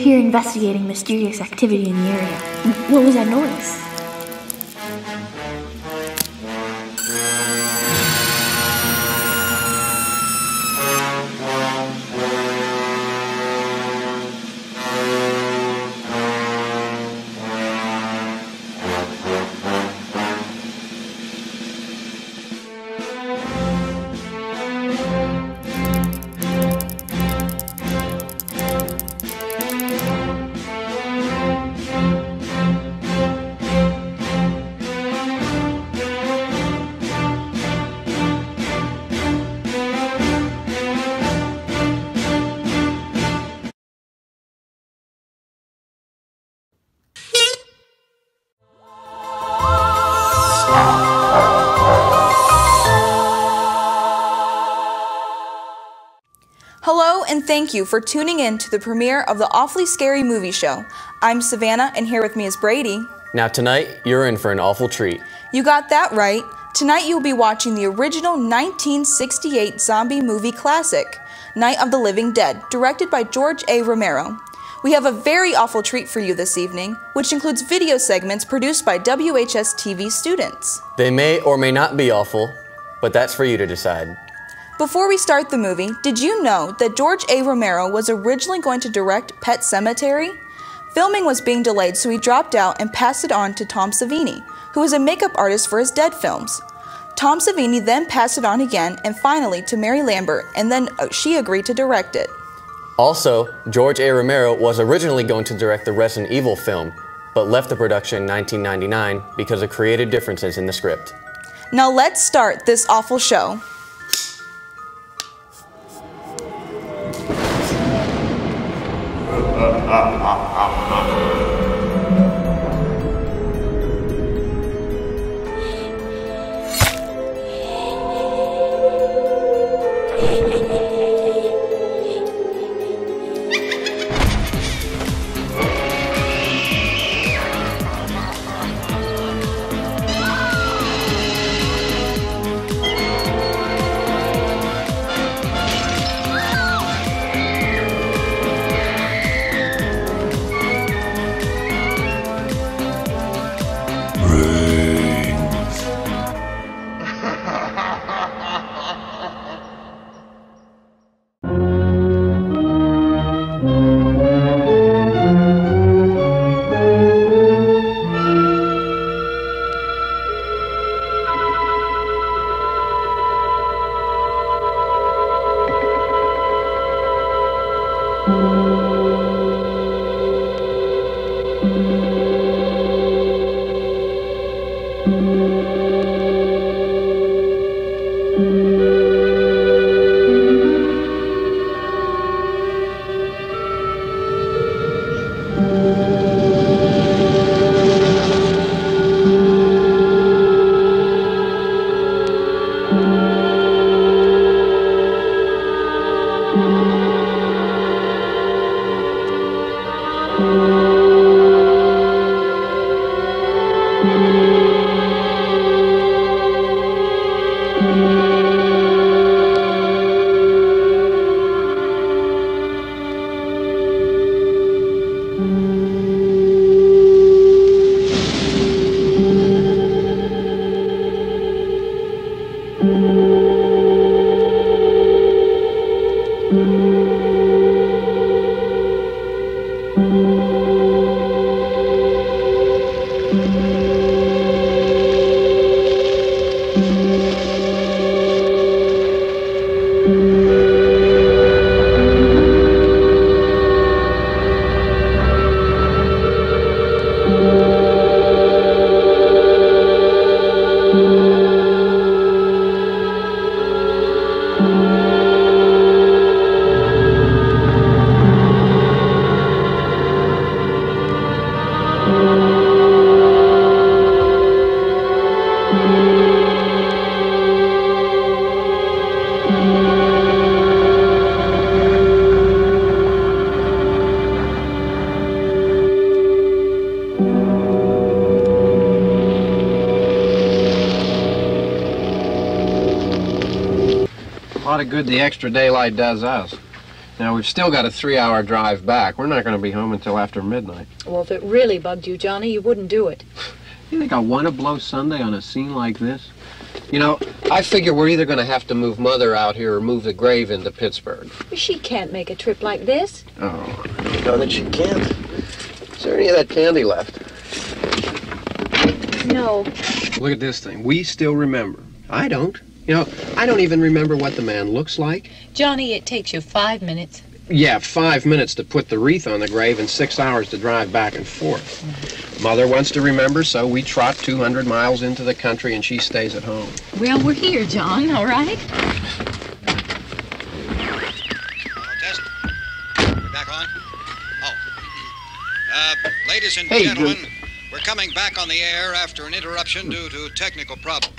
here investigating mysterious activity in the area. What was that noise? Hello and thank you for tuning in to the premiere of the Awfully Scary Movie Show. I'm Savannah and here with me is Brady. Now tonight, you're in for an awful treat. You got that right. Tonight you'll be watching the original 1968 zombie movie classic, Night of the Living Dead, directed by George A. Romero. We have a very awful treat for you this evening, which includes video segments produced by WHS-TV students. They may or may not be awful, but that's for you to decide. Before we start the movie, did you know that George A. Romero was originally going to direct Pet Sematary? Filming was being delayed, so he dropped out and passed it on to Tom Savini, who was a makeup artist for his Dead films. Tom Savini then passed it on again and finally to Mary Lambert, and then she agreed to direct it. Also, George A. Romero was originally going to direct the Resident Evil film, but left the production in 1999 because of creative differences in the script. Now let's start this awful show. A lot of good the extra daylight does us. Now, we've still got a 3-hour drive back. We're not going to be home until after midnight. Well, if it really bugged you, Johnny, you wouldn't do it. You think I want to blow Sunday on a scene like this? You know, I figure we're either going to have to move Mother out here or move the grave into Pittsburgh. She can't make a trip like this. Oh, I know that she can't. Is there any of that candy left? No. Look at this thing. We still remember. I don't. You know, I don't even remember what the man looks like. Johnny, it takes you 5 minutes. Yeah, 5 minutes to put the wreath on the grave and 6 hours to drive back and forth. Mother wants to remember, so we trot 200 miles into the country and she stays at home. Well, we're here, John, all right? Test. We're back on? Oh. Ladies and gentlemen, we're coming back on the air after an interruption due to technical problem.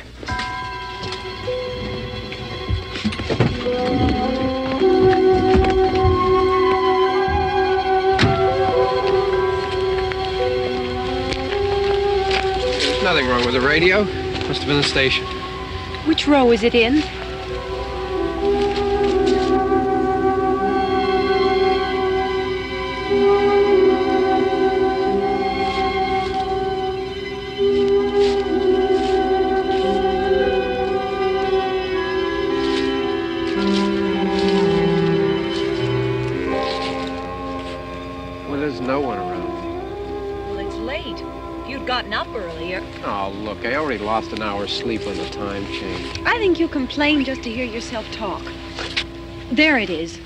There's nothing wrong with the radio. Must have been the station. Which row is it in? Well, there's no one around. Well, it's late. If you'd gotten up earlier. Oh, look, I already lost an hour's sleep on the time change. I think you complain just to hear yourself talk. There it is.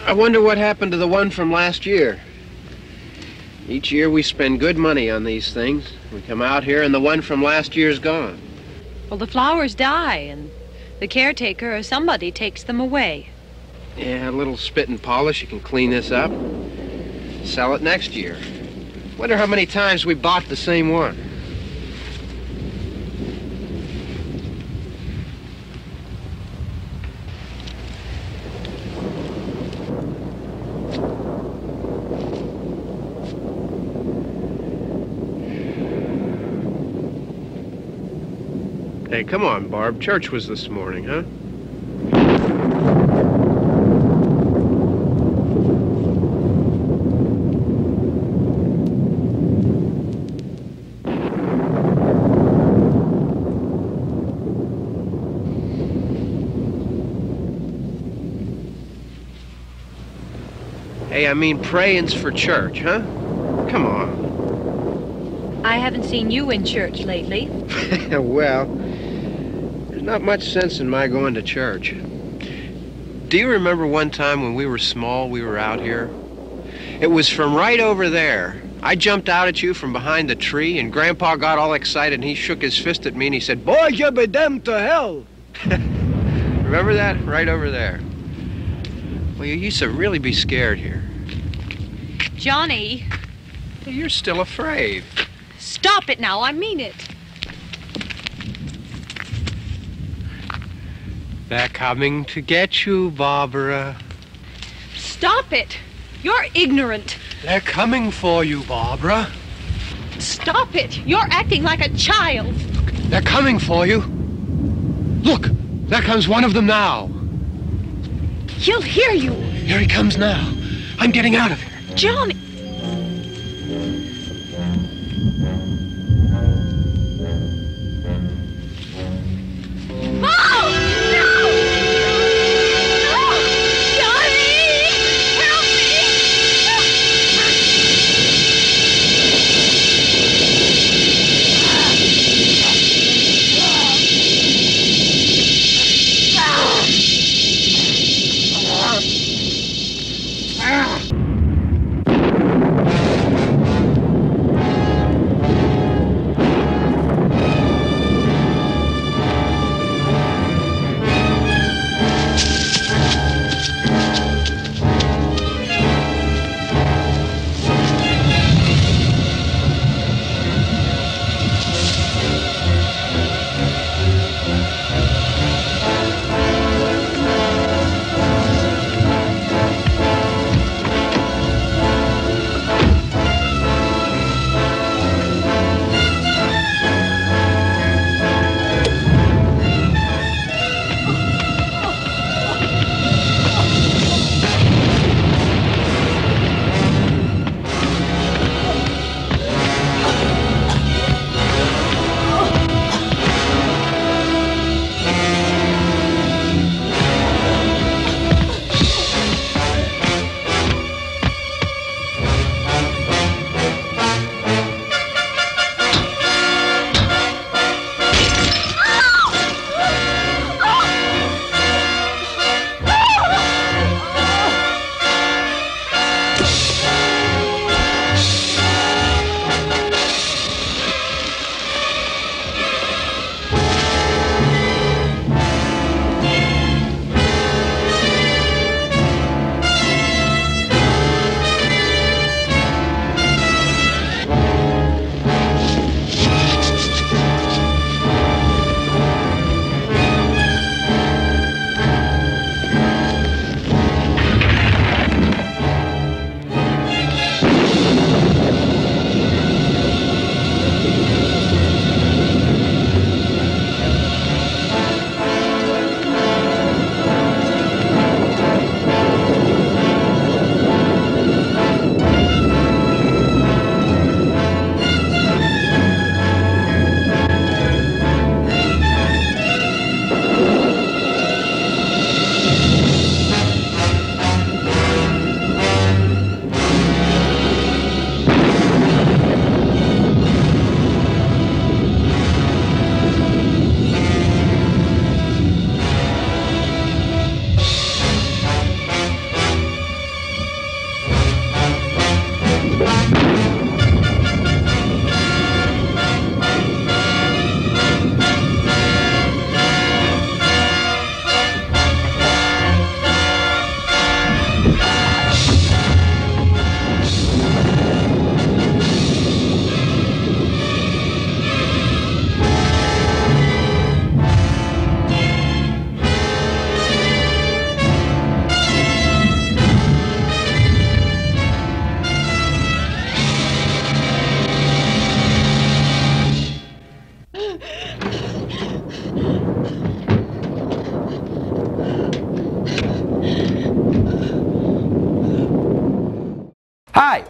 I wonder what happened to the one from last year. Each year we spend good money on these things. We come out here and the one from last year's gone. Well, the flowers die, and the caretaker or somebody takes them away. Yeah, a little spit and polish. You can clean this up. Sell it next year. Wonder how many times we bought the same one. Hey, come on, Barb. Church was this morning, huh? Hey, I mean praying's for church, huh? Come on. I haven't seen you in church lately. Well, there's not much sense in my going to church. Do you remember one time when we were small, we were out here? It was from right over there. I jumped out at you from behind the tree, and Grandpa got all excited, and he shook his fist at me, and he said, "Boy, you be damned to hell." Remember that? Right over there. Well, you used to really be scared here. Johnny. You're still afraid. Stop it now, I mean it. They're coming to get you, Barbara. Stop it. You're ignorant. They're coming for you, Barbara. Stop it. You're acting like a child. They're coming for you. Look, there comes one of them now. He'll hear you. Here he comes now. I'm getting out of here. Johnny.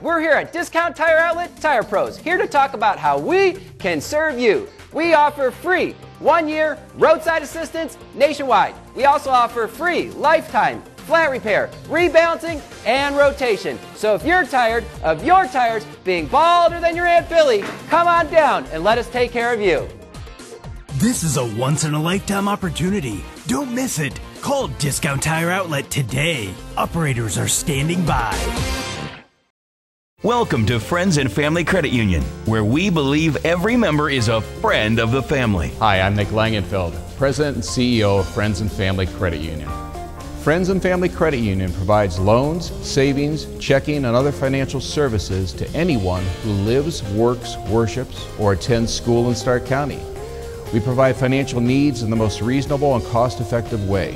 we're here at Discount Tire Outlet Tire Pros, here to talk about how we can serve you. We offer free 1-year roadside assistance nationwide. We also offer free lifetime flat repair, rebalancing, and rotation. So if you're tired of your tires being balder than your Aunt Billy, come on down and let us take care of you. This is a once-in-a-lifetime opportunity. Don't miss it. Call Discount Tire Outlet today. Operators are standing by. Welcome to Friends and Family Credit Union, where we believe every member is a friend of the family. Hi, I'm Nick Langenfeld, President and CEO of Friends and Family Credit Union. Friends and Family Credit Union provides loans, savings, checking, and other financial services to anyone who lives, works, worships, or attends school in Stark County. We provide financial needs in the most reasonable and cost-effective way.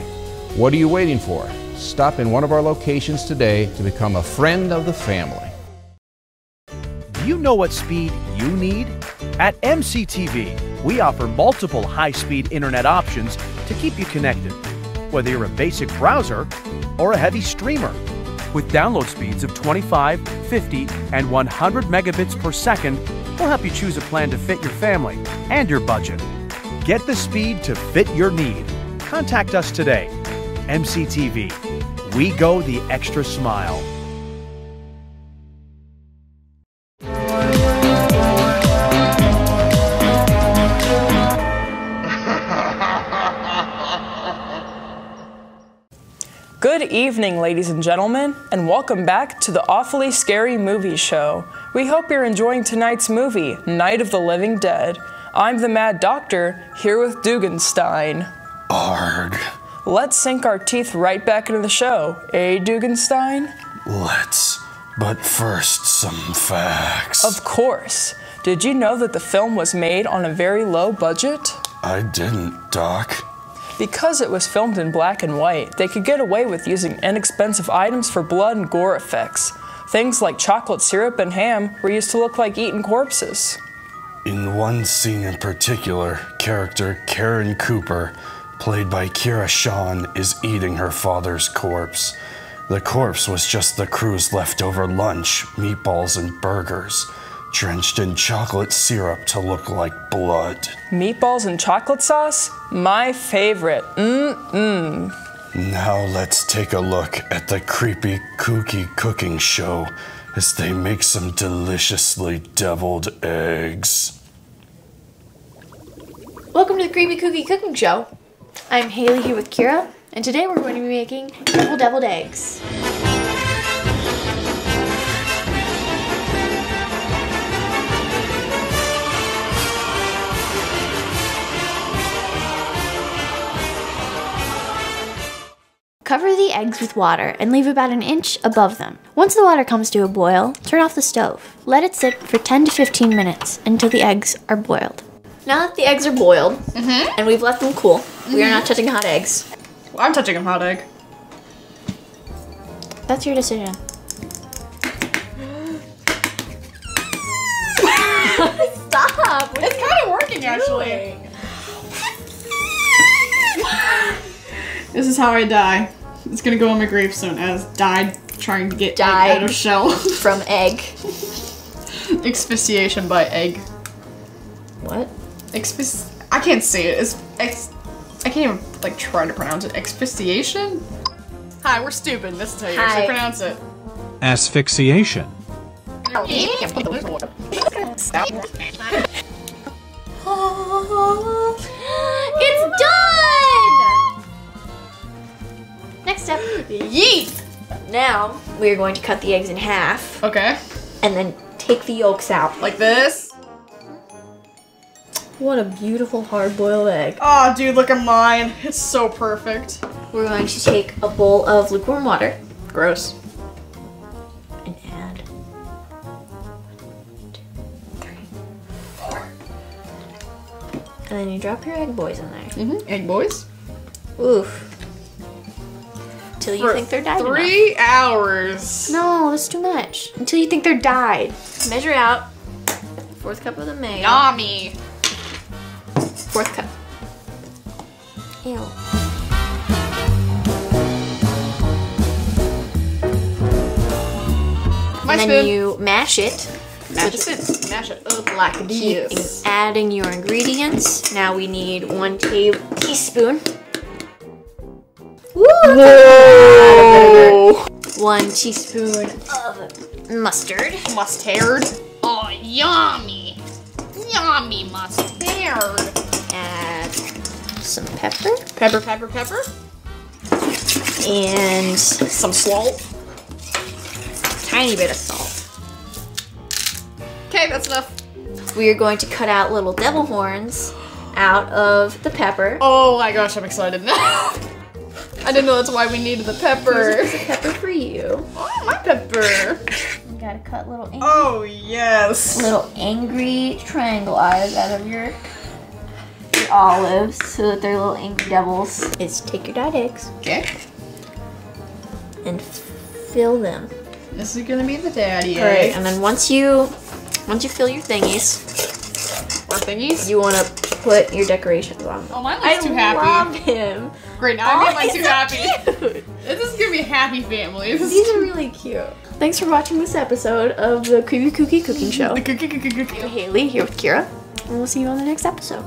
What are you waiting for? Stop in one of our locations today to become a friend of the family. Do you know what speed you need? At MCTV, we offer multiple high-speed internet options to keep you connected, whether you're a basic browser or a heavy streamer. With download speeds of 25, 50, and 100 megabits per second, we'll help you choose a plan to fit your family and your budget. Get the speed to fit your need. Contact us today. MCTV. We go the extra smile. Good evening, ladies and gentlemen, and welcome back to the Awfully Scary Movie Show. We hope you're enjoying tonight's movie, Night of the Living Dead. I'm the Mad Doctor, here with Dugenstein. Arg. Let's sink our teeth right back into the show, eh, Dugenstein? Let's. But first, some facts. Of course. Did you know that the film was made on a very low budget? I didn't, Doc. Because it was filmed in black and white, they could get away with using inexpensive items for blood and gore effects. Things like chocolate syrup and ham were used to look like eaten corpses. In one scene in particular, character Karen Cooper, played by Kira Shawn, is eating her father's corpse. The corpse was just the crew's leftover lunch, meatballs and burgers, drenched in chocolate syrup to look like blood. Meatballs and chocolate sauce? My favorite. Now let's take a look at the creepy, kooky cooking show as they make some deliciously deviled eggs. Welcome to the Creepy Kooky Cooking Show. I'm Haley here with Kira, and today we're going to be making deviled eggs. Cover the eggs with water and leave about an inch above them. Once the water comes to a boil, turn off the stove. Let it sit for 10 to 15 minutes until the eggs are boiled. Now that the eggs are boiled, and we've left them cool, we are not touching hot eggs. Well, I'm touching a hot egg. That's your decision. Stop! It's kind of working, actually. This is how I die. It's gonna go on my gravestone as died trying to get egg out of shell. From egg. Asphyxiation by egg. What? I can't say it. I can't even like try to pronounce it. Asphyxiation? Hi, we're stupid. This is how you actually pronounce it. Asphyxiation. It's done! Next step. Yeet! Now, we're going to cut the eggs in half. Okay. And then take the yolks out. Like this? What a beautiful hard-boiled egg. Oh, dude, look at mine. It's so perfect. We're going to take a bowl of lukewarm water. Gross. And add 1, 2, 3, 4. And then you drop your egg boys in there. Egg boys? Oof. Until you think they're dyed. 3 hours. No, that's too much. Until you think they're dyed. Measure out. 1/4 cup of the mayo. Yummy. 4th cup. Ew. And then you mash it. Mash it up like this. Adding your ingredients. Now we need 1 teaspoon. Whoa! 1 teaspoon of mustard. Mustard. Oh, yummy. Yummy mustard. Add some pepper. Pepper. And some salt. Tiny bit of salt. Okay, that's enough. We are going to cut out little devil horns out of the pepper. Oh my gosh, I'm excited now. I didn't know that's why we needed the pepper. There's a pepper for you. Oh, my pepper. You gotta cut little angry, little angry triangle eyes out of your olives so that they're little angry devils. Is take your dyed eggs. Okay. And fill them. This is gonna be the daddy Alright, egg. and then once you fill your thingies, you want to put your decorations on them. Oh, mine looks too happy. I love him. Great, now I made mine too happy. This is gonna be a happy family. These are really cute. Thanks for watching this episode of the Creepy Kooky Cooking Show. I'm Haley here with Kira, and we'll see you on the next episode.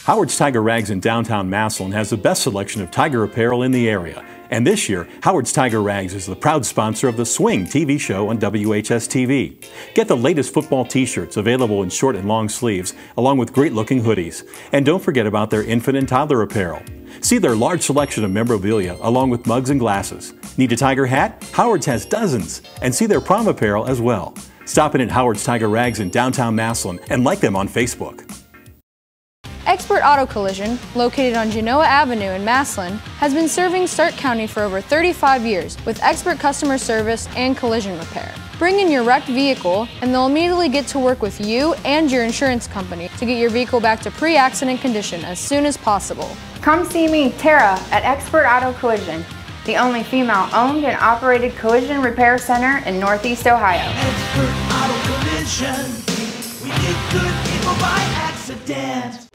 Howard's Tiger Rags in downtown Massillon has the best selection of tiger apparel in the area. And this year, Howard's Tiger Rags is the proud sponsor of the Swing TV show on WHS-TV. Get the latest football t-shirts available in short and long sleeves, along with great-looking hoodies. And don't forget about their infant and toddler apparel. See their large selection of memorabilia, along with mugs and glasses. Need a Tiger hat? Howard's has dozens. And see their prom apparel as well. Stop in at Howard's Tiger Rags in downtown Massillon and like them on Facebook. Expert Auto Collision, located on Genoa Avenue in Massillon, has been serving Stark County for over 35 years with expert customer service and collision repair. Bring in your wrecked vehicle and they'll immediately get to work with you and your insurance company to get your vehicle back to pre-accident condition as soon as possible. Come see me, Tara, at Expert Auto Collision, the only female-owned and operated collision repair center in Northeast Ohio. Expert Auto Collision, we get good people by accident.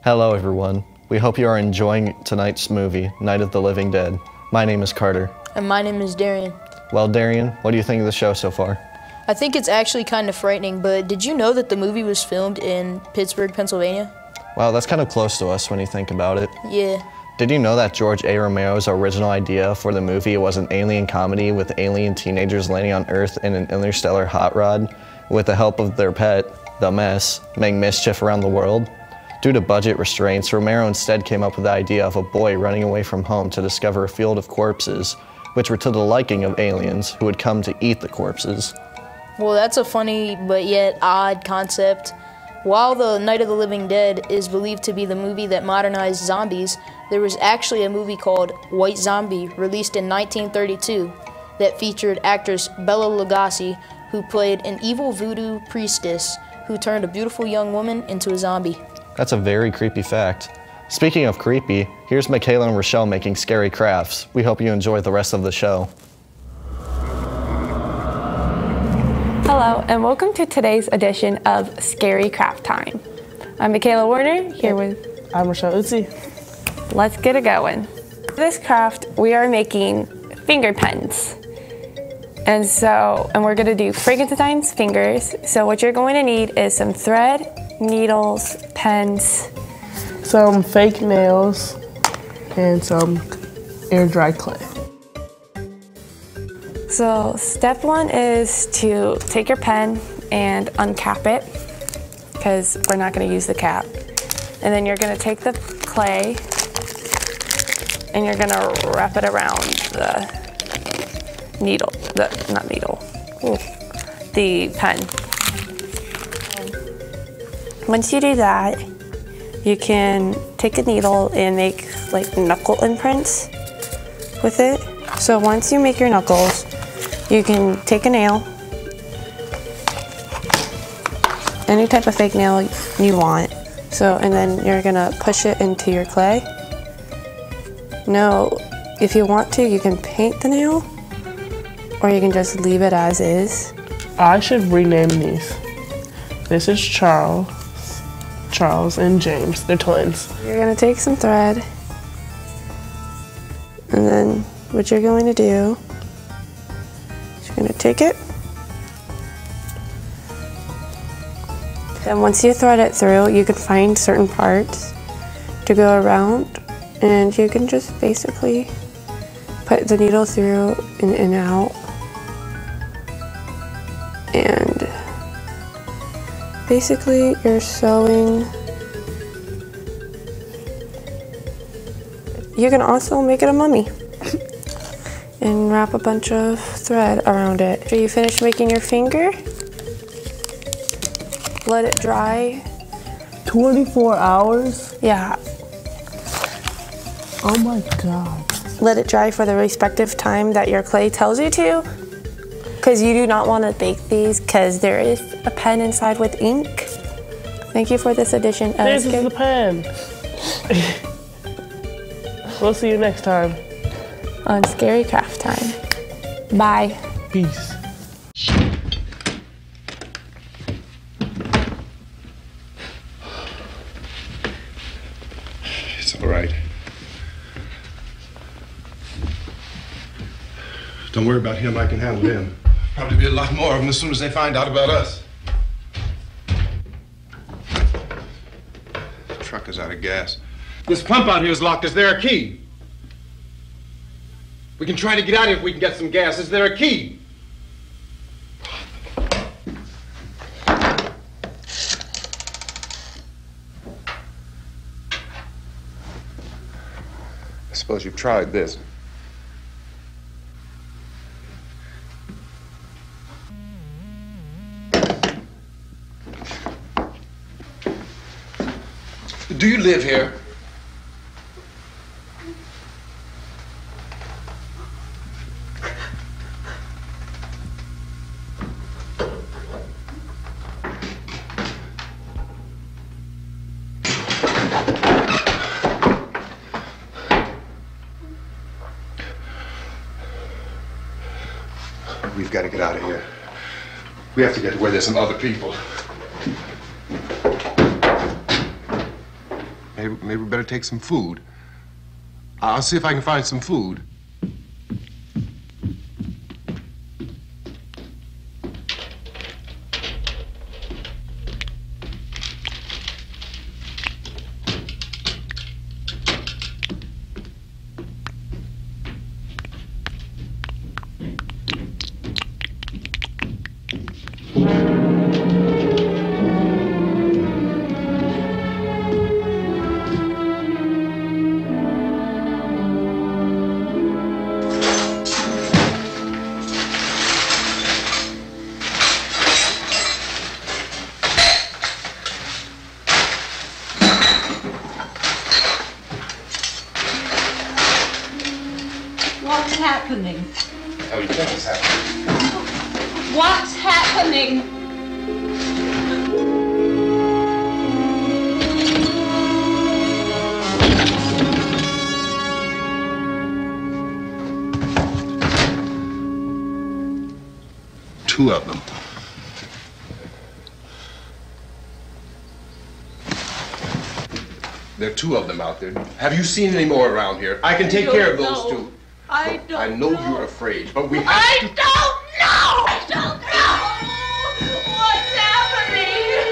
Hello everyone. We hope you are enjoying tonight's movie, Night of the Living Dead. My name is Carter. And my name is Darian. Well, Darian, what do you think of the show so far? I think it's actually kind of frightening, but did you know that the movie was filmed in Pittsburgh, Pennsylvania? Wow, that's kind of close to us when you think about it. Yeah. Did you know that George A. Romero's original idea for the movie was an alien comedy with alien teenagers landing on Earth in an interstellar hot rod with the help of their pet, the Mess, make mischief around the world? Due to budget restraints, Romero instead came up with the idea of a boy running away from home to discover a field of corpses, which were to the liking of aliens who would come to eat the corpses. Well, that's a funny but yet odd concept. While the Night of the Living Dead is believed to be the movie that modernized zombies, there was actually a movie called White Zombie, released in 1932, that featured actress Bela Lugosi, who played an evil voodoo priestess who turned a beautiful young woman into a zombie. That's a very creepy fact. Speaking of creepy, here's Michaela and Rochelle making scary crafts. We hope you enjoy the rest of the show. Hello, and welcome to today's edition of Scary Craft Time. I'm Michaela Warner, here with... I'm Rochelle Uzi. Let's get it going. For this craft, we are making finger pens. And we're gonna do Frankenstein's fingers. So what you're going to need is some thread, needles, pens, some fake nails, and some air dry clay. So step one is to take your pen and uncap it, because we're not going to use the cap. And then you're going to take the clay and you're going to wrap it around the pen. Once you do that, you can take a needle and make like knuckle imprints with it. So once you make your knuckles, you can take a nail, any type of fake nail you want. And then you're gonna push it into your clay. Now, if you want to, you can paint the nail, or you can just leave it as is. I should rename these. This is Charles and James, they're twins. You're gonna take some thread, and then what you're going to do is you're gonna take it, and once you thread it through, you can find certain parts to go around, and you can just basically put the needle through and out, and basically you're sewing. You can also make it a mummy and wrap a bunch of thread around it. After you finish making your finger, let it dry. 24 hours? Yeah. Oh my God. Let it dry for the respective time that your clay tells you to, because you do not want to bake these because there is a pen inside with ink. Thank you for this edition of This is the pen. We'll see you next time on Scary Craft Time. Bye. Peace. It's all right. Don't worry about him. I can handle him. Probably be a lot more of them as soon as they find out about us. truck is out of gas. This pump out here is locked. Is there a key? We can try to get out here if we can get some gas. Is there a key? I suppose you've tried this. Do you live here? We've got to get out of here. We have to get to where there's some other people. Maybe we better take some food. I'll see if I can find some food. What's happening? How do you think it's happening? What's happening? Two of them. There are two of them out there. Have you seen any more around here? I can take care of those two. I I know you're afraid, but we have to... I don't know! I don't know! What's happening?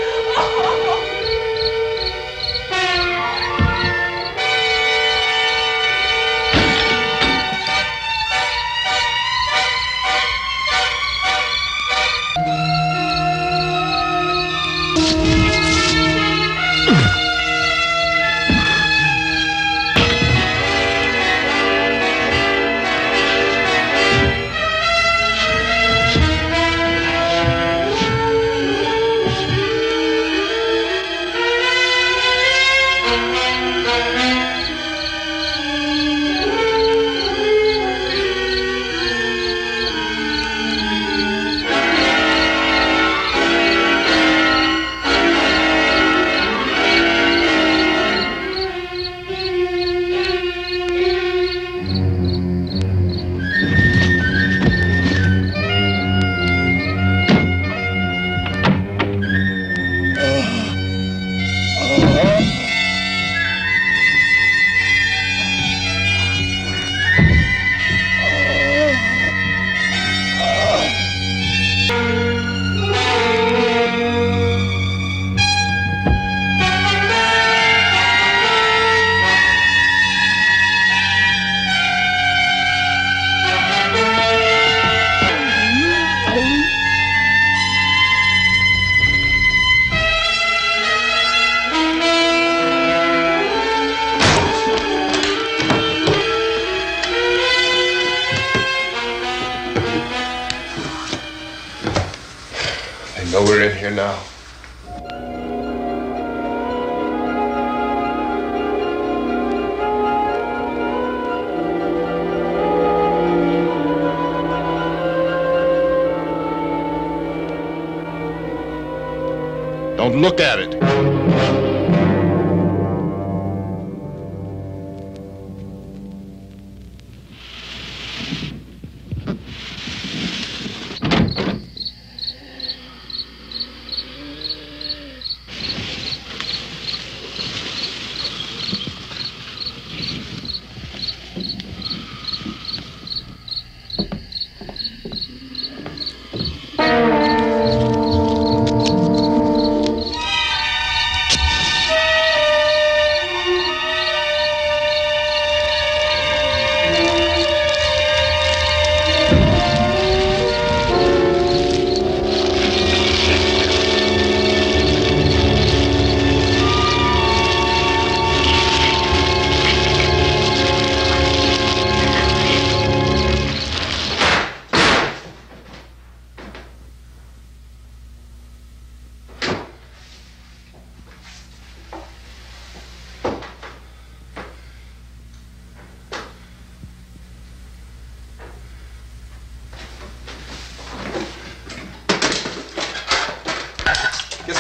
I know we're in here now. Don't look at it.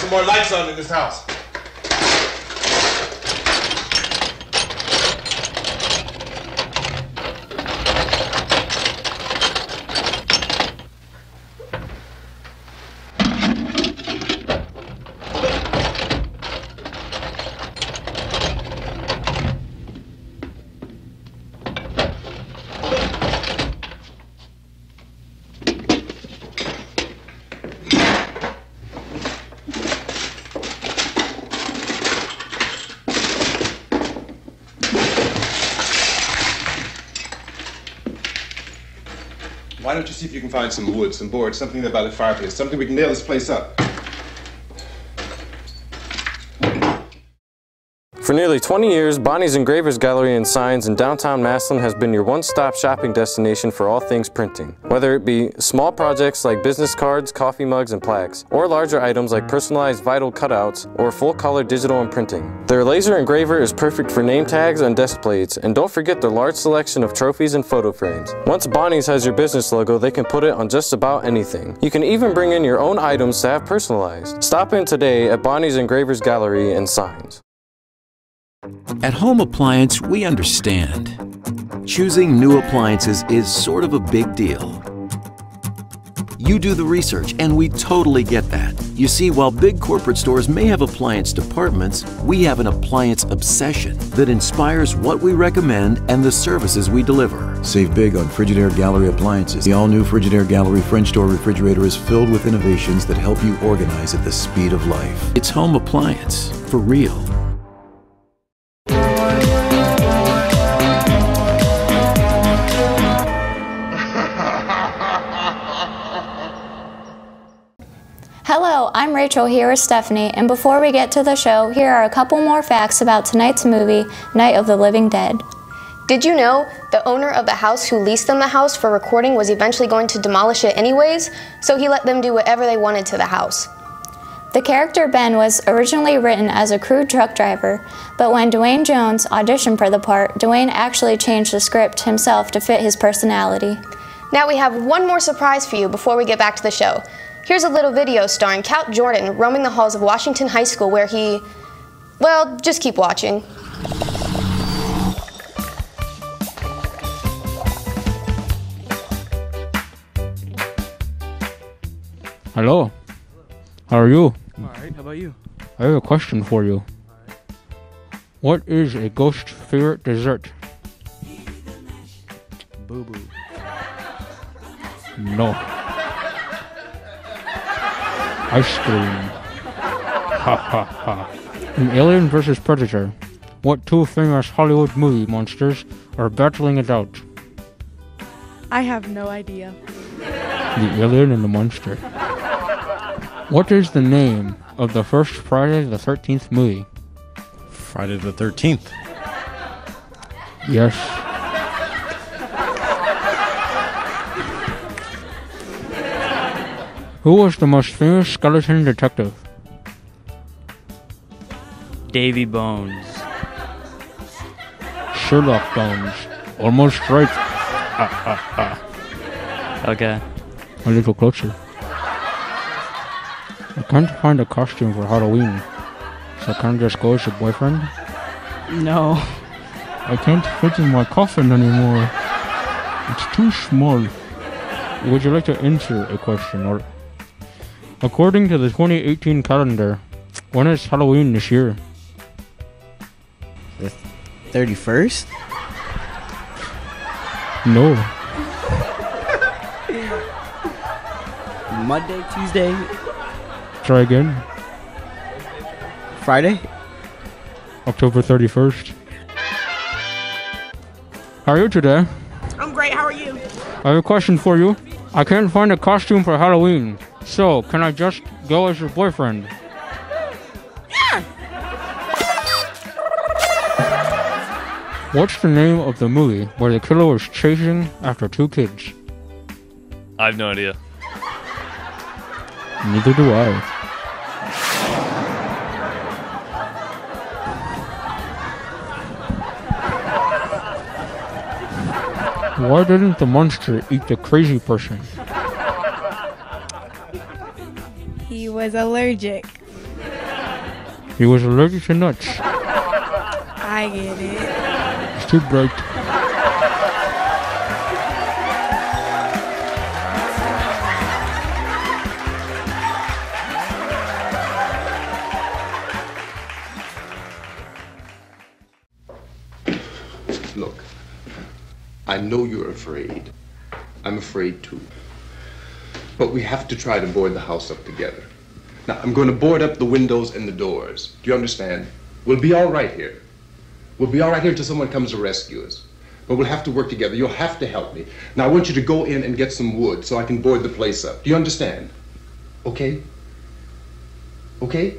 some more lights on in this house. Why don't you see if you can find some wood, some boards, something there by the fireplace, something we can nail this place up. For nearly 20 years, Bonnie's Engravers Gallery and Signs in downtown Massillon has been your one-stop shopping destination for all things printing. Whether it be small projects like business cards, coffee mugs, and plaques, or larger items like personalized vinyl cutouts or full-color digital imprinting. Their laser engraver is perfect for name tags and desk plates, and don't forget their large selection of trophies and photo frames. Once Bonnie's has your business logo, they can put it on just about anything. You can even bring in your own items to have personalized. Stop in today at Bonnie's Engravers Gallery and Signs. At Home Appliance, we understand. Choosing new appliances is sort of a big deal. You do the research, and we totally get that. You see, while big corporate stores may have appliance departments, we have an appliance obsession that inspires what we recommend and the services we deliver. Save big on Frigidaire Gallery appliances. The all-new Frigidaire Gallery French door refrigerator is filled with innovations that help you organize at the speed of life. It's Home Appliance, for real. Hello, I'm Rachel here with Stephanie, and before we get to the show, here are a couple more facts about tonight's movie, Night of the Living Dead. Did you know the owner of the house who leased them the house for recording was eventually going to demolish it anyways, so he let them do whatever they wanted to the house? The character Ben was originally written as a crude truck driver, but when Dwayne Jones auditioned for the part, Dwayne actually changed the script himself to fit his personality. Now we have one more surprise for you before we get back to the show. Here's a little video starring Count Jordan roaming the halls of Washington High School where he... well, just keep watching. Hello. How are you? Alright, how about you? I have a question for you. What is a ghost's favorite dessert? Boo-boo. No. Ice cream. Ha ha ha. In Alien vs. Predator, what two famous Hollywood movie monsters are battling it out? I have no idea. The alien and the monster. What is the name of the first Friday the 13th movie? Friday the 13th. Yes. Who was the most famous skeleton detective? Davy Bones. Sherlock Bones. Almost right. Okay. A little closer. I can't find a costume for Halloween, so can I just go as your boyfriend? No. I can't fit in my coffin anymore. It's too small. Would you like to answer a question? Or, according to the 2018 calendar, when is Halloween this year? The 31st? No. Monday, Tuesday? Try again. Friday? October 31st. How are you today? I'm great, how are you? I have a question for you. I can't find a costume for Halloween, so can I just go as your boyfriend? Yeah! What's the name of the movie where the killer was chasing after two kids? I have no idea. Neither do I. Why didn't the monster eat the crazy person? He was allergic. He was allergic to nuts. I get it. It's too bright. Look, I know you're afraid. I'm afraid too. But we have to try to board the house up together. Now, I'm going to board up the windows and the doors. Do you understand? We'll be all right here. We'll be all right here until someone comes to rescue us. But we'll have to work together. You'll have to help me. Now, I want you to go in and get some wood so I can board the place up. Do you understand? Okay? Okay?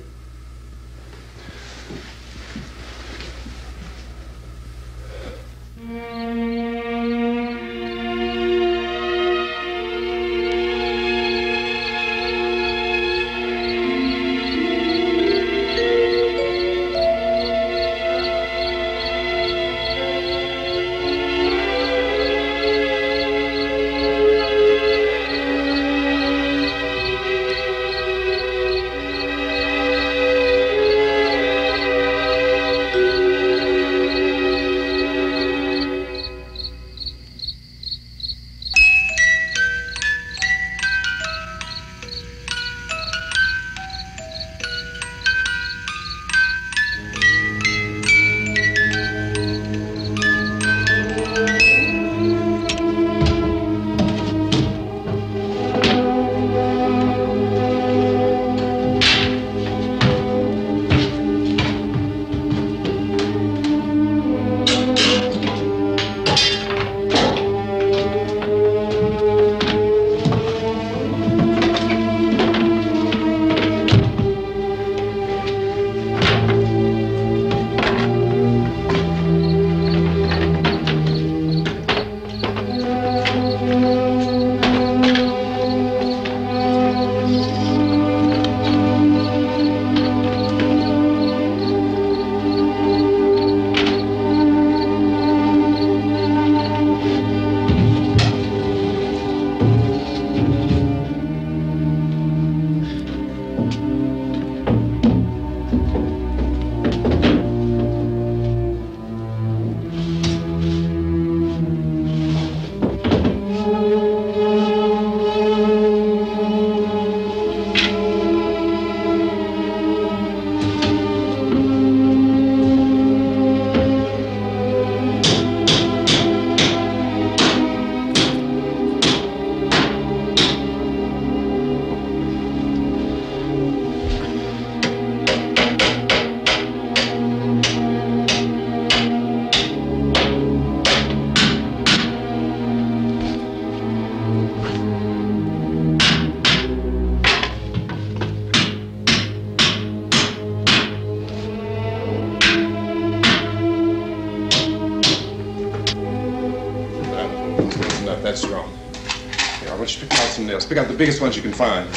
That's strong. Here, I want you to pick out some nails. Pick out the biggest ones you can find.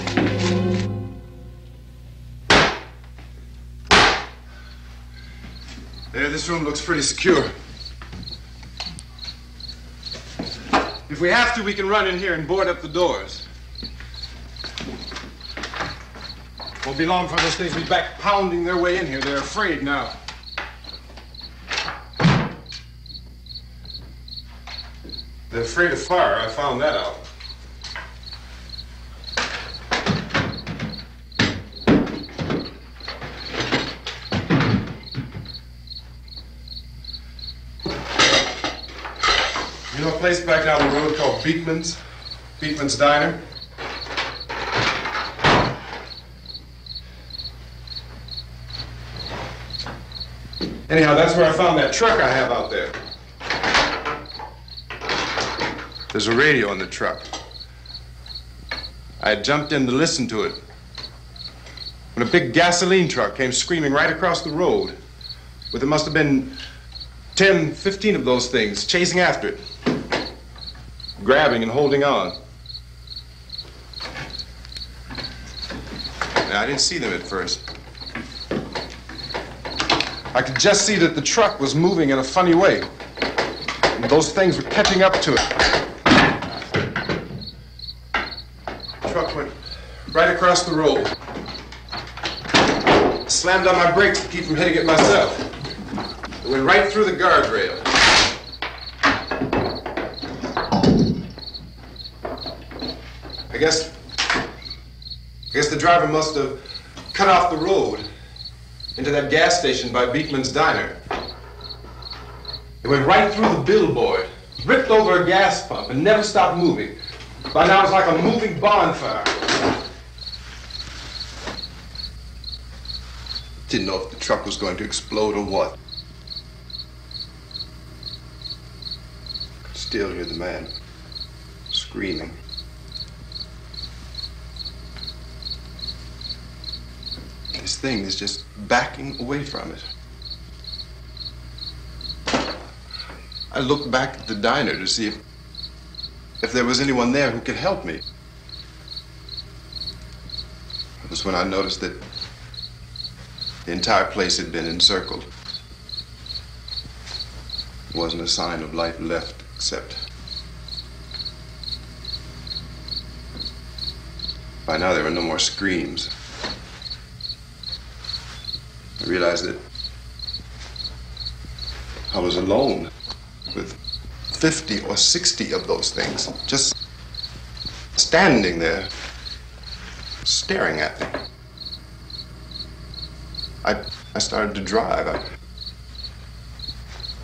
There, this room looks pretty secure. If we have to, we can run in here and board up the doors. Won't be long for those things to be back pounding their way in here. They're afraid now. They're afraid of fire. I found that out. You know a place back down the road called Beekman's? Beekman's Diner? Anyhow, that's where I found that truck I have out there. There's a radio in the truck. I had jumped in to listen to it when a big gasoline truck came screaming right across the road with it must have been 10, 15 of those things chasing after it, grabbing and holding on. Now, I didn't see them at first. I could just see that the truck was moving in a funny way, and those things were catching up to it. The truck went right across the road, slammed on my brakes to keep from hitting it myself. It went right through the guardrail. I guess the driver must have cut off the road into that gas station by Beekman's Diner. It went right through the billboard, ripped over a gas pump, and never stopped moving. By now, it was like a moving bonfire. Didn't know if the truck was going to explode or what. Could still hear the man screaming. This thing is just backing away from it. I looked back at the diner to see if there was anyone there who could help me. It was when I noticed that the entire place had been encircled. There wasn't a sign of life left except... By now there were no more screams. I realized that I was alone with 50 or 60 of those things, just standing there, staring at me. I started to drive. I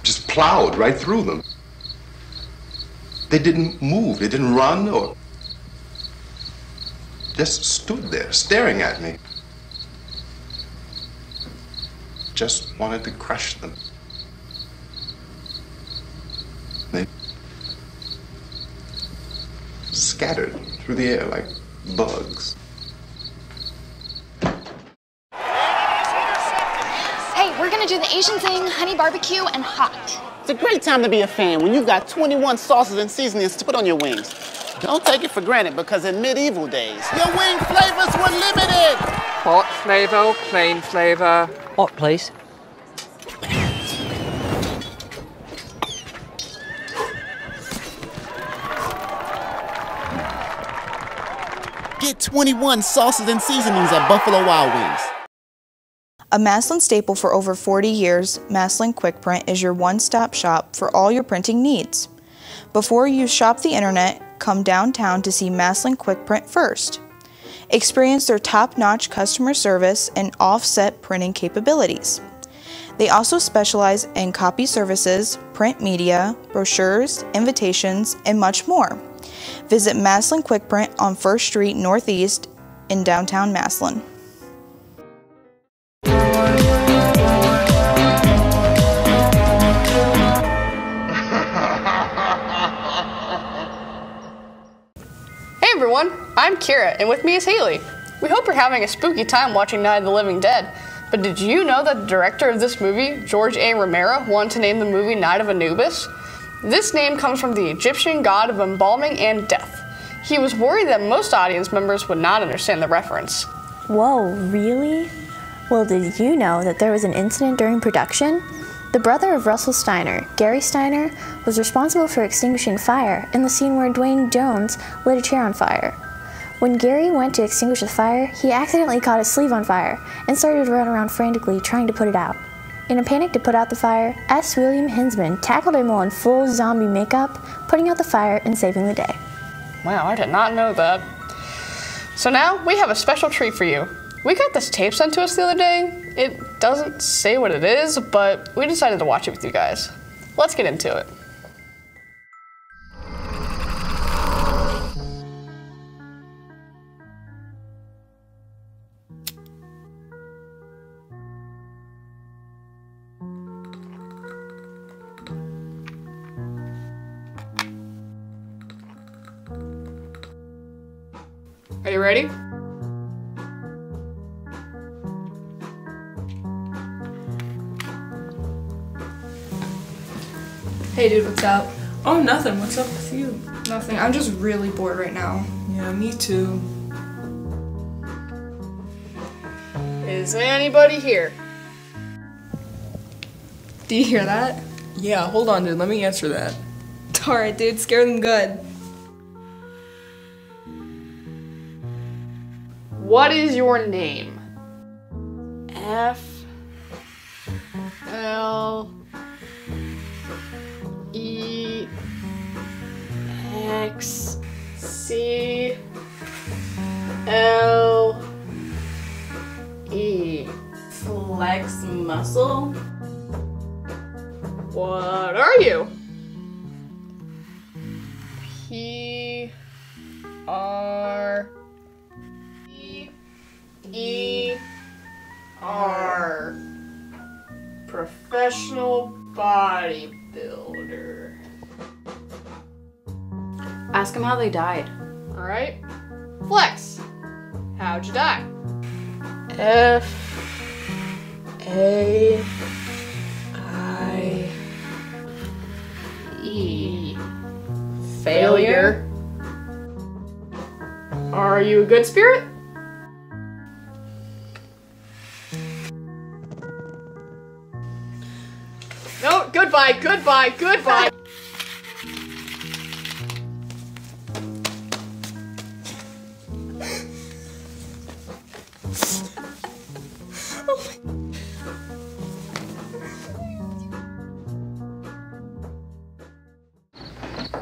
just plowed right through them. They didn't move, they didn't run or just stood there staring at me. Just wanted to crush them. They scattered through the air like bugs. Hey, we're gonna do the Asian thing, honey barbecue and hot. It's a great time to be a fan when you've got 21 sauces and seasonings to put on your wings. Don't take it for granted because in medieval days, your wing flavors were limited. Hot flavor, plain flavor. Hot, please. Get 21 sauces and seasonings at Buffalo Wild Wings. A Maslin staple for over 40 years, Maslin QuickPrint is your one-stop shop for all your printing needs. Before you shop the internet, come downtown to see Maslin QuickPrint first. Experience their top-notch customer service and offset printing capabilities. They also specialize in copy services, print media, brochures, invitations, and much more. Visit Maslin QuickPrint on 1st Street Northeast in downtown Maslin. Hey everyone, I'm Kira, and with me is Haley. We hope you're having a spooky time watching Night of the Living Dead, but did you know that the director of this movie, George A. Romero, wanted to name the movie Night of Anubis? This name comes from the Egyptian god of embalming and death. He was worried that most audience members would not understand the reference. Whoa, really? Well, did you know that there was an incident during production? The brother of Russell Steiner, Gary Steiner, was responsible for extinguishing fire in the scene where Dwayne Jones lit a chair on fire. When Gary went to extinguish the fire, he accidentally caught his sleeve on fire and started to run around frantically trying to put it out. In a panic to put out the fire, S. William Hinsman tackled him while in full zombie makeup, putting out the fire and saving the day. Wow, I did not know that. So now, we have a special treat for you. We got this tape sent to us the other day. It doesn't say what it is, but we decided to watch it with you guys. Let's get into it. Are you ready? Hey dude, what's up? Oh, nothing. What's up with you? Nothing. I'm just really bored right now. Yeah, me too. Is anybody here? Do you hear that? Yeah, hold on, dude. Let me answer that. Alright, dude. Scare them good. What is your name? F L E X C L E. Flex muscle? What are you? P R E R. Professional bodybuilder. Ask them how they died. Alright. Flex. How'd you die? F A I E. Failure. Are you a good spirit? No, goodbye, goodbye, goodbye.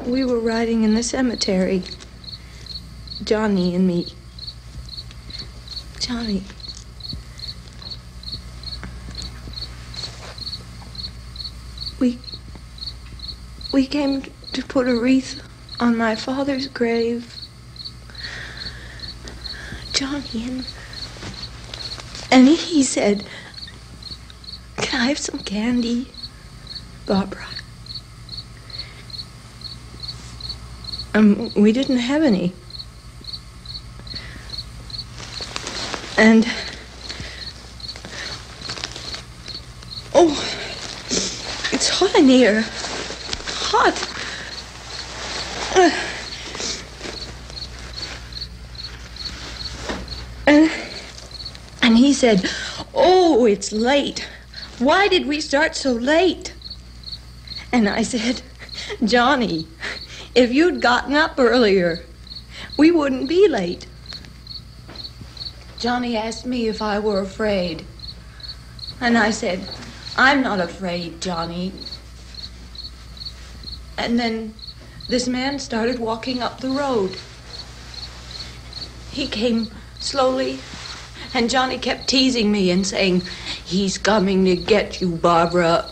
We were riding in the cemetery, Johnny and me. Johnny. We came to put a wreath on my father's grave. Johnny, and he said, "Can I have some candy, Barbara?" We didn't have any. And oh, it's hot in here. Hot. And he said, "Oh, it's late. Why did we start so late?" And I said, "Johnny, if you'd gotten up earlier, we wouldn't be late." Johnny asked me if I were afraid. And I said, "I'm not afraid, Johnny." And then this man started walking up the road. He came slowly, and Johnny kept teasing me and saying, "He's coming to get you, Barbara."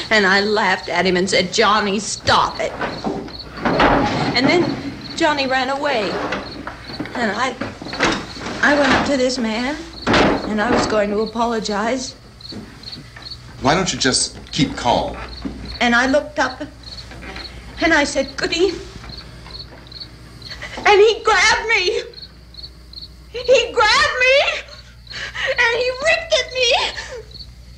And I laughed at him and said, "Johnny, stop it." And then Johnny ran away. And I went up to this man, and I was going to apologize. Why don't you just keep calm? And I looked up, and I said, "Goody." And he grabbed me. He grabbed me, and he ripped at me.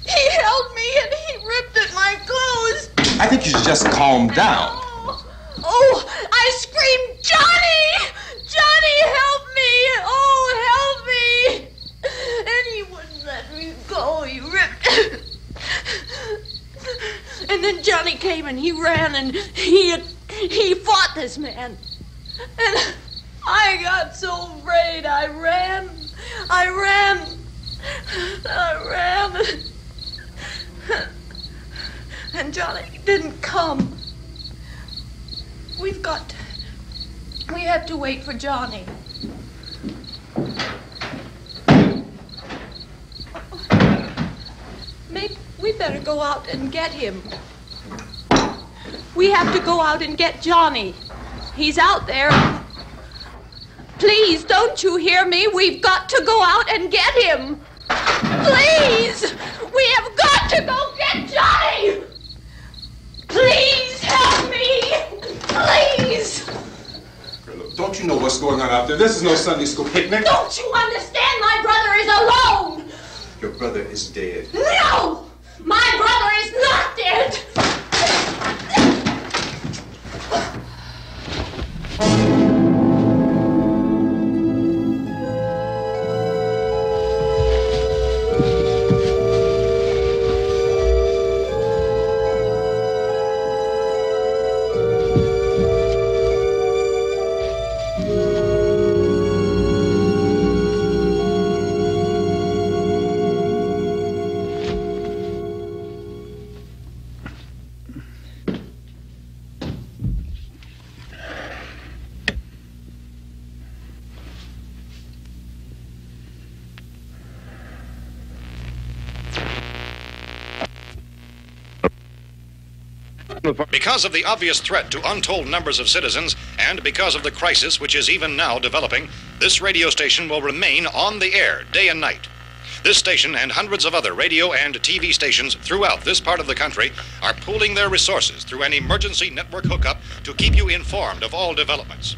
He held me, and he ripped at my clothes. I think you should just calm down. Oh, I screamed, "Johnny! Johnny, help me! Oh, help me!" And he wouldn't let me go. He ripped. And then Johnny came and he ran and he fought this man. And I got so afraid. I ran. And Johnny didn't come. We have to wait for Johnny. Maybe we better go out and get him. We have to go out and get Johnny. He's out there. Please, don't you hear me? We've got to go out and get him. Please! We have got to go get Johnny! Please help me! Please! Don't you know what's going on out there? This is no Sunday school picnic. Don't you understand? My brother is alone! Your brother is dead. No! My brother is not dead! Because of the obvious threat to untold numbers of citizens, and because of the crisis which is even now developing, this radio station will remain on the air day and night. This station and hundreds of other radio and TV stations throughout this part of the country are pooling their resources through an emergency network hookup to keep you informed of all developments.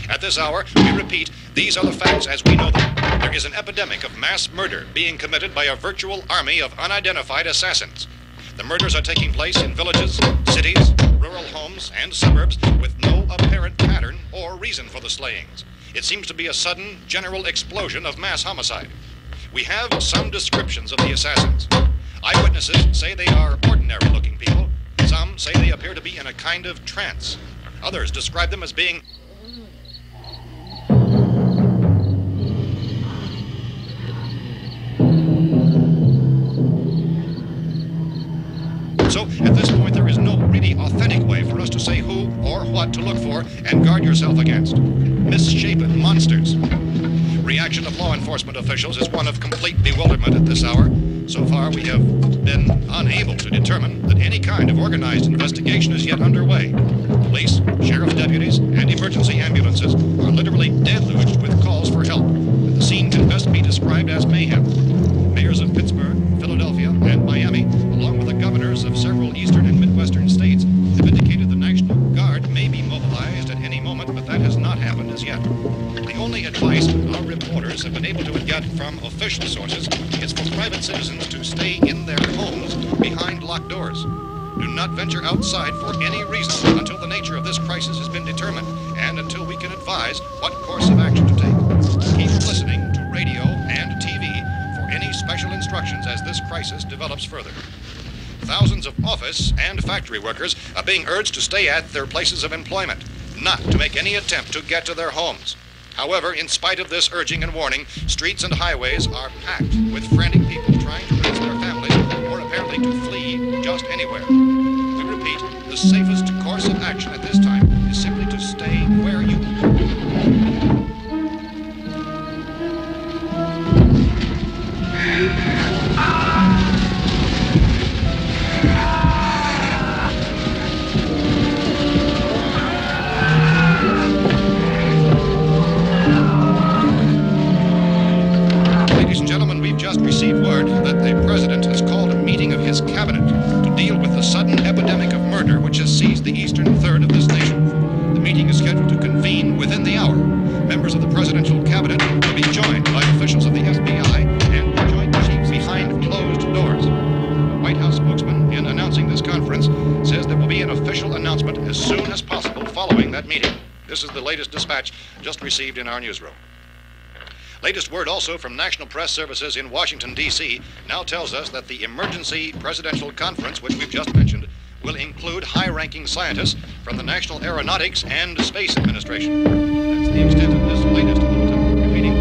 At this hour, we repeat, these are the facts as we know them. There is an epidemic of mass murder being committed by a virtual army of unidentified assassins. The murders are taking place in villages, cities, rural homes, and suburbs with no apparent pattern or reason for the slayings. It seems to be a sudden, general explosion of mass homicide. We have some descriptions of the assassins. Eyewitnesses say they are ordinary-looking people. Some say they appear to be in a kind of trance. Others describe them as being... So, at this point, there is no really authentic way for us to say who or what to look for and guard yourself against. Misshapen monsters. Reaction of law enforcement officials is one of complete bewilderment at this hour. So far, we have been unable to determine that any kind of organized investigation is yet underway. Police, sheriff's deputies, and emergency ambulances are literally deluged with calls for help. The scene can best be described as mayhem. Mayors of Pittsburgh, Philadelphia, and Miami, along with the governors of several eastern and midwestern states, have indicated the National Guard may be mobilized at any moment, but that has not happened as yet. The only advice our reporters have been able to get from official sources is for private citizens to stay in their homes behind locked doors. Do not venture outside for any reason until the nature of this crisis has been determined and until we can advise what course of action to take. Keep listening to radio and TV for any special instructions as this crisis develops further. Thousands of office and factory workers are being urged to stay at their places of employment, not to make any attempt to get to their homes. However, in spite of this urging and warning, streets and highways are packed with frantic people trying to raise their families or apparently to flee just anywhere. We repeat, the safest course of action at this time is simply to stay where you just received word that the President has called a meeting of his cabinet to deal with the sudden epidemic of murder which has seized the eastern third of this nation. The meeting is scheduled to convene within the hour. Members of the presidential cabinet will be joined by officials of the FBI and joint chiefs behind closed doors. The White House spokesman, in announcing this conference, says there will be an official announcement as soon as possible following that meeting. This is the latest dispatch just received in our newsroom. Latest word also from National Press Services in Washington, D.C. now tells us that the emergency presidential conference, which we've just mentioned, will include high-ranking scientists from the National Aeronautics and Space Administration. That's the extent of this latest bulletin. Repeating,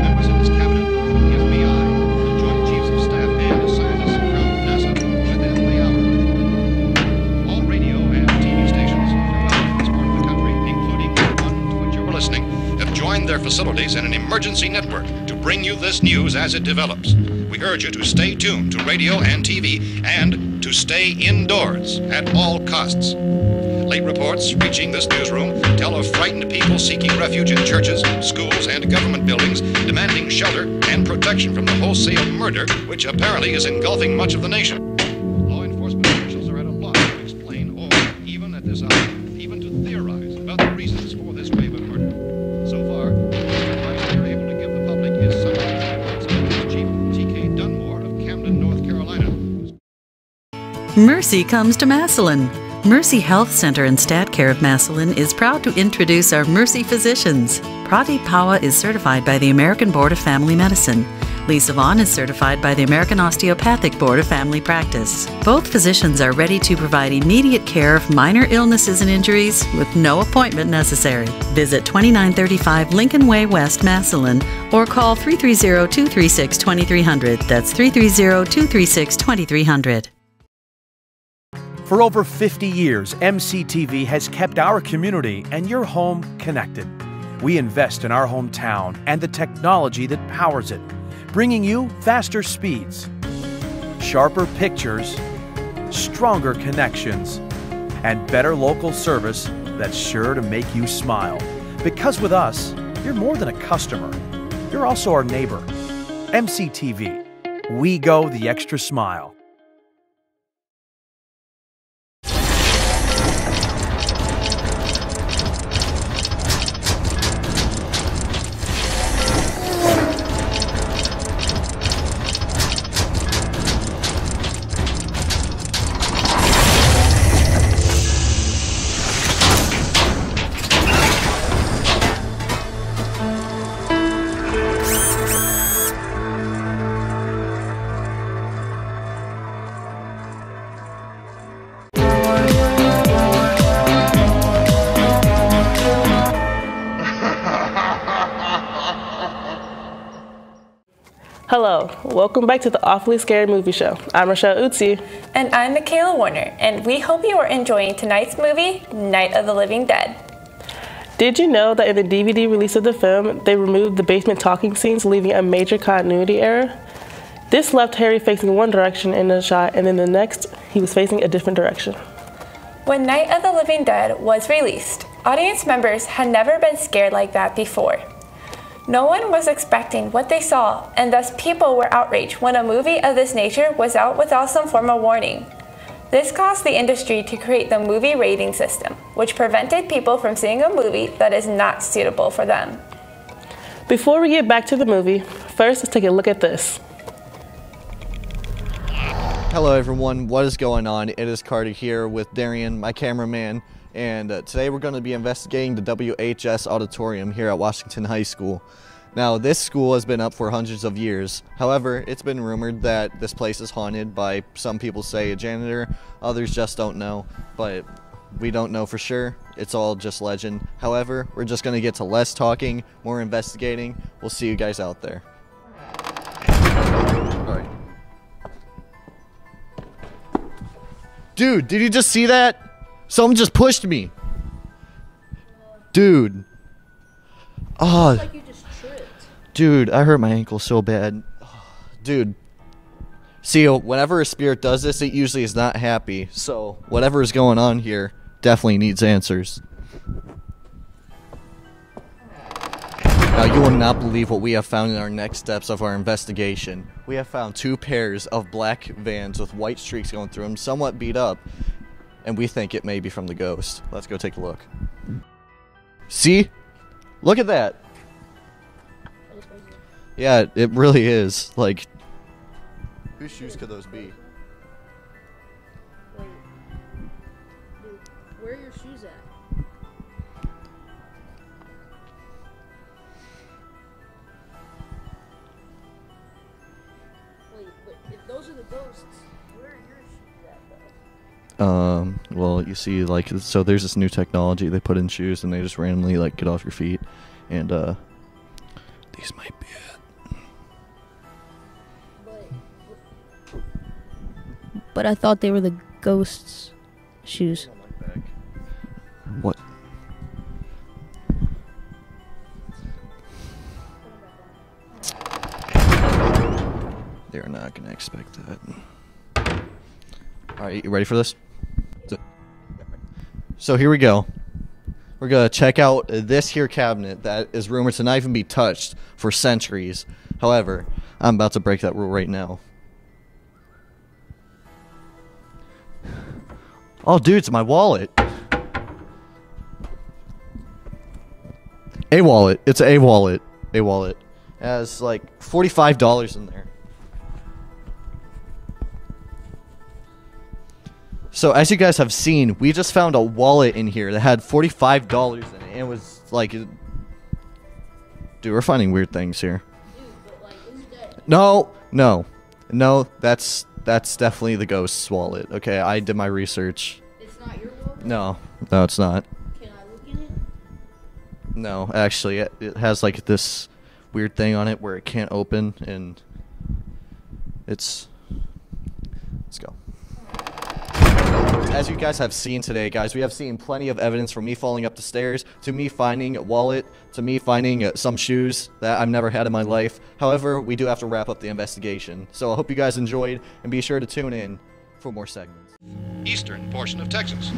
members of his cabinet, the FBI, the Joint Chiefs of Staff, and scientists from NASA within the hour. All radio and TV stations throughout this part of the country, including the one to which you're listening, have joined their facilities in an emergency network to bring you this news as it develops. We urge you to stay tuned to radio and TV and to stay indoors at all costs. Late reports reaching this newsroom tell of frightened people seeking refuge in churches, schools, and government buildings, demanding shelter and protection from the wholesale murder which apparently is engulfing much of the nation. Law enforcement officials are at a loss to explain or, even at this hour, even to theorize about the reasons for this wave of murder. So far, the advice they're able to give the public is Science Chief T.K. Dunmore of Camden, North Carolina. Mercy comes to Massillon. Mercy Health Center and Stat Care of Massillon is proud to introduce our Mercy physicians. Prati Pawa is certified by the American Board of Family Medicine. Lisa Vaughn is certified by the American Osteopathic Board of Family Practice. Both physicians are ready to provide immediate care of minor illnesses and injuries with no appointment necessary. Visit 2935 Lincoln Way West, Massillon, or call 330-236-2300. That's 330-236-2300. For over 50 years, MCTV has kept our community and your home connected. We invest in our hometown and the technology that powers it, bringing you faster speeds, sharper pictures, stronger connections, and better local service that's sure to make you smile. Because with us, you're more than a customer. You're also our neighbor. MCTV. We go the extra smile. Hello, welcome back to the Awfully Scared Movie Show. I'm Rochelle Utsi. And I'm Michaela Warner, and we hope you are enjoying tonight's movie, Night of the Living Dead. Did you know that in the DVD release of the film, they removed the basement talking scenes, leaving a major continuity error? This left Harry facing one direction in the shot, and in the next, he was facing a different direction. When Night of the Living Dead was released, audience members had never been scared like that before. No one was expecting what they saw, and thus people were outraged when a movie of this nature was out without some form of warning. This caused the industry to create the movie rating system, which prevented people from seeing a movie that is not suitable for them. Before we get back to the movie, first let's take a look at this. Hello everyone, what is going on? It is Carter here with Darian, my cameraman, and today we're going to be investigating the WHS Auditorium here at Washington High School. Now, this school has been up for hundreds of years. However, it's been rumored that this place is haunted by, some people say, a janitor, others just don't know, but we don't know for sure. It's all just legend. However, we're just going to get to less talking, more investigating. We'll see you guys out there. Alright. Dude, did you just see that? Someone just pushed me. Dude. Oh. Like you just tripped. Dude, I hurt my ankle so bad. Dude. See, whenever a spirit does this, it usually is not happy. So, whatever is going on here definitely needs answers. Now, you will not believe what we have found in our next steps of our investigation. We have found two pairs of black vans with white streaks going through them, somewhat beat up. And we think it may be from the ghost. Let's go take a look. See? Look at that. Yeah, it really is. Like, whose shoes could those be? Wait. Dude, where are your shoes at? Wait, if those are the ghosts, where are your shoes at, though? Well, you see, like, so there's this new technology they put in shoes and they just randomly, like, get off your feet. And, these might be it. But I thought they were the ghosts' shoes. What? They're not gonna expect that. Alright, you ready for this? So here we go. We're gonna check out this here cabinet that is rumored to not even be touched for centuries. However, I'm about to break that rule right now. Oh, dude, it's my wallet. A wallet. It's a wallet. A wallet. It has like $45 in there. So as you guys have seen, we just found a wallet in here that had $45 in it. And it was like, dude, we're finding weird things here. No, that's definitely the ghost's wallet. Okay, I did my research. It's not your wallet? No, it's not. Can I look in it? No, actually, it has like this weird thing on it where it can't open, and let's go. As you guys have seen today, guys, we have seen plenty of evidence from me falling up the stairs, to me finding a wallet, to me finding some shoes that I've never had in my life. However, we do have to wrap up the investigation. So I hope you guys enjoyed, and be sure to tune in for more segments. Eastern portion of Texas.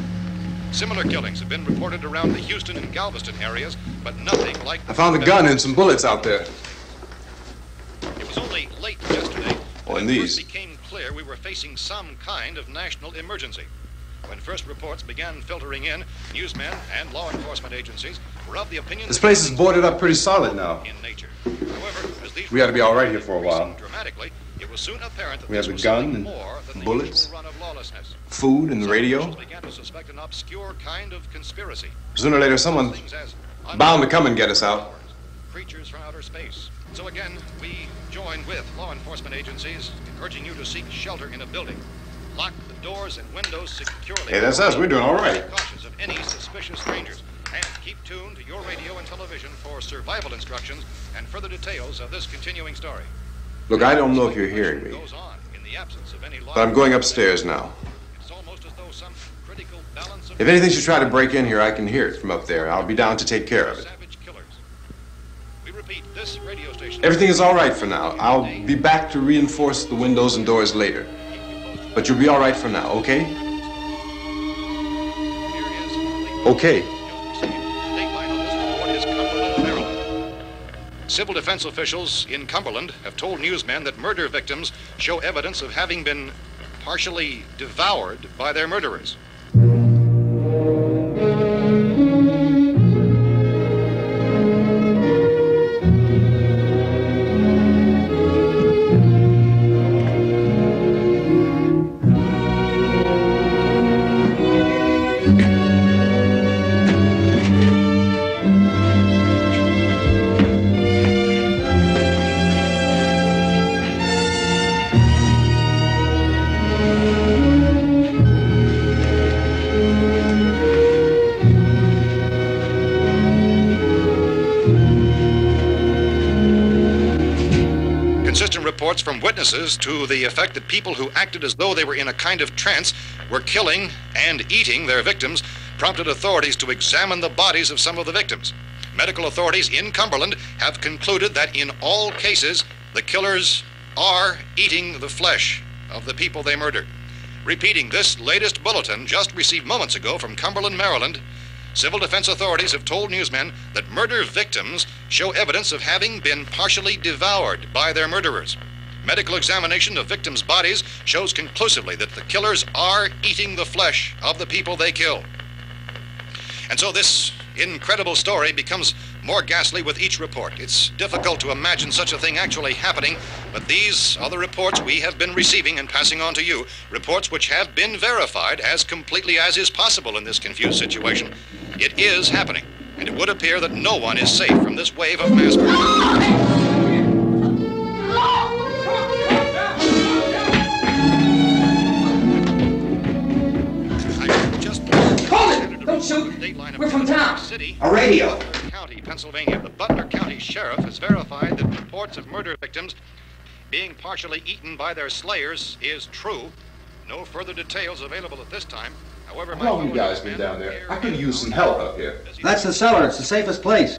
Similar killings have been reported around the Houston and Galveston areas, but nothing like... I found a gun and some bullets out there. It was only late yesterday Oh, that and it these. first became clear we were facing some kind of national emergency. When first reports began filtering in, newsmen and law enforcement agencies were of the opinion... This place is boarded up pretty solid now. ...in nature. However, as these We ought to be all right here for a while. dramatically, it was soon apparent that We have this the was gun something and more than the bullets, usual run of lawlessness. food and the radio. Officials began to suspect an obscure kind of conspiracy. Sooner or later, someone's bound to come and get us out. Creatures from outer space. So again, we join with law enforcement agencies in urging you to seek shelter in a building. Lock the doors and windows securely. Hey, that's us. We're doing all right. Be cautious of any suspicious strangers. And keep tuned to your radio and television for survival instructions and further details of this continuing story. Look, I don't know if you're hearing me, but I'm going upstairs now. If anything should try to break in here, I can hear it from up there. I'll be down to take care of it. Everything is all right for now. I'll be back to reinforce the windows and doors later. But you'll be all right for now, okay? Okay. Civil defense officials in Cumberland have told newsmen that murder victims show evidence of having been partially devoured by their murderers. Reports from witnesses to the effect that people who acted as though they were in a kind of trance were killing and eating their victims prompted authorities to examine the bodies of some of the victims. Medical authorities in Cumberland have concluded that in all cases, the killers are eating the flesh of the people they murdered. Repeating this latest bulletin just received moments ago from Cumberland, Maryland, civil defense authorities have told newsmen that murder victims show evidence of having been partially devoured by their murderers. Medical examination of victims' bodies shows conclusively that the killers are eating the flesh of the people they kill. And so this incredible story becomes more ghastly with each report. It's difficult to imagine such a thing actually happening, but these are the reports we have been receiving and passing on to you, reports which have been verified as completely as is possible in this confused situation. It is happening, and it would appear that no one is safe from this wave of mass murder. Don't shoot! We're from town! A radio! County, Pennsylvania. The Butler County Sheriff has verified that reports of murder victims being partially eaten by their slayers is true. No further details available at this time. However, How long have you guys been down there? I could use some help up here. That's the cellar. It's the safest place.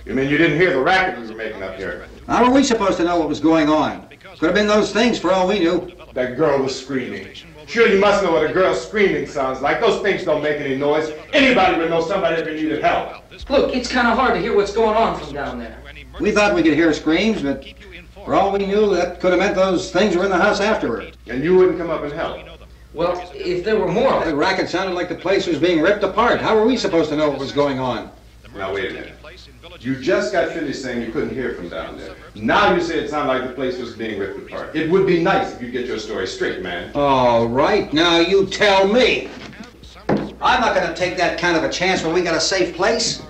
You mean you didn't hear the racket we were making up here? How were we supposed to know what was going on? Could have been those things for all we knew. That girl was screaming. Sure, you must know what a girl screaming sounds like. Those things don't make any noise. Anybody would know somebody ever needed help. Look, it's kind of hard to hear what's going on from down there. We thought we could hear screams, but for all we knew, that could have meant those things were in the house afterward. And you wouldn't come up and help? Well, if there were more... The racket sounded like the place was being ripped apart. How were we supposed to know what was going on? Now, wait a minute. You just got finished saying you couldn't hear from down there. Now you say it sounded like the place was being ripped apart. It would be nice if you get your story straight, man. All right, now you tell me. I'm not going to take that kind of a chance when we got a safe place.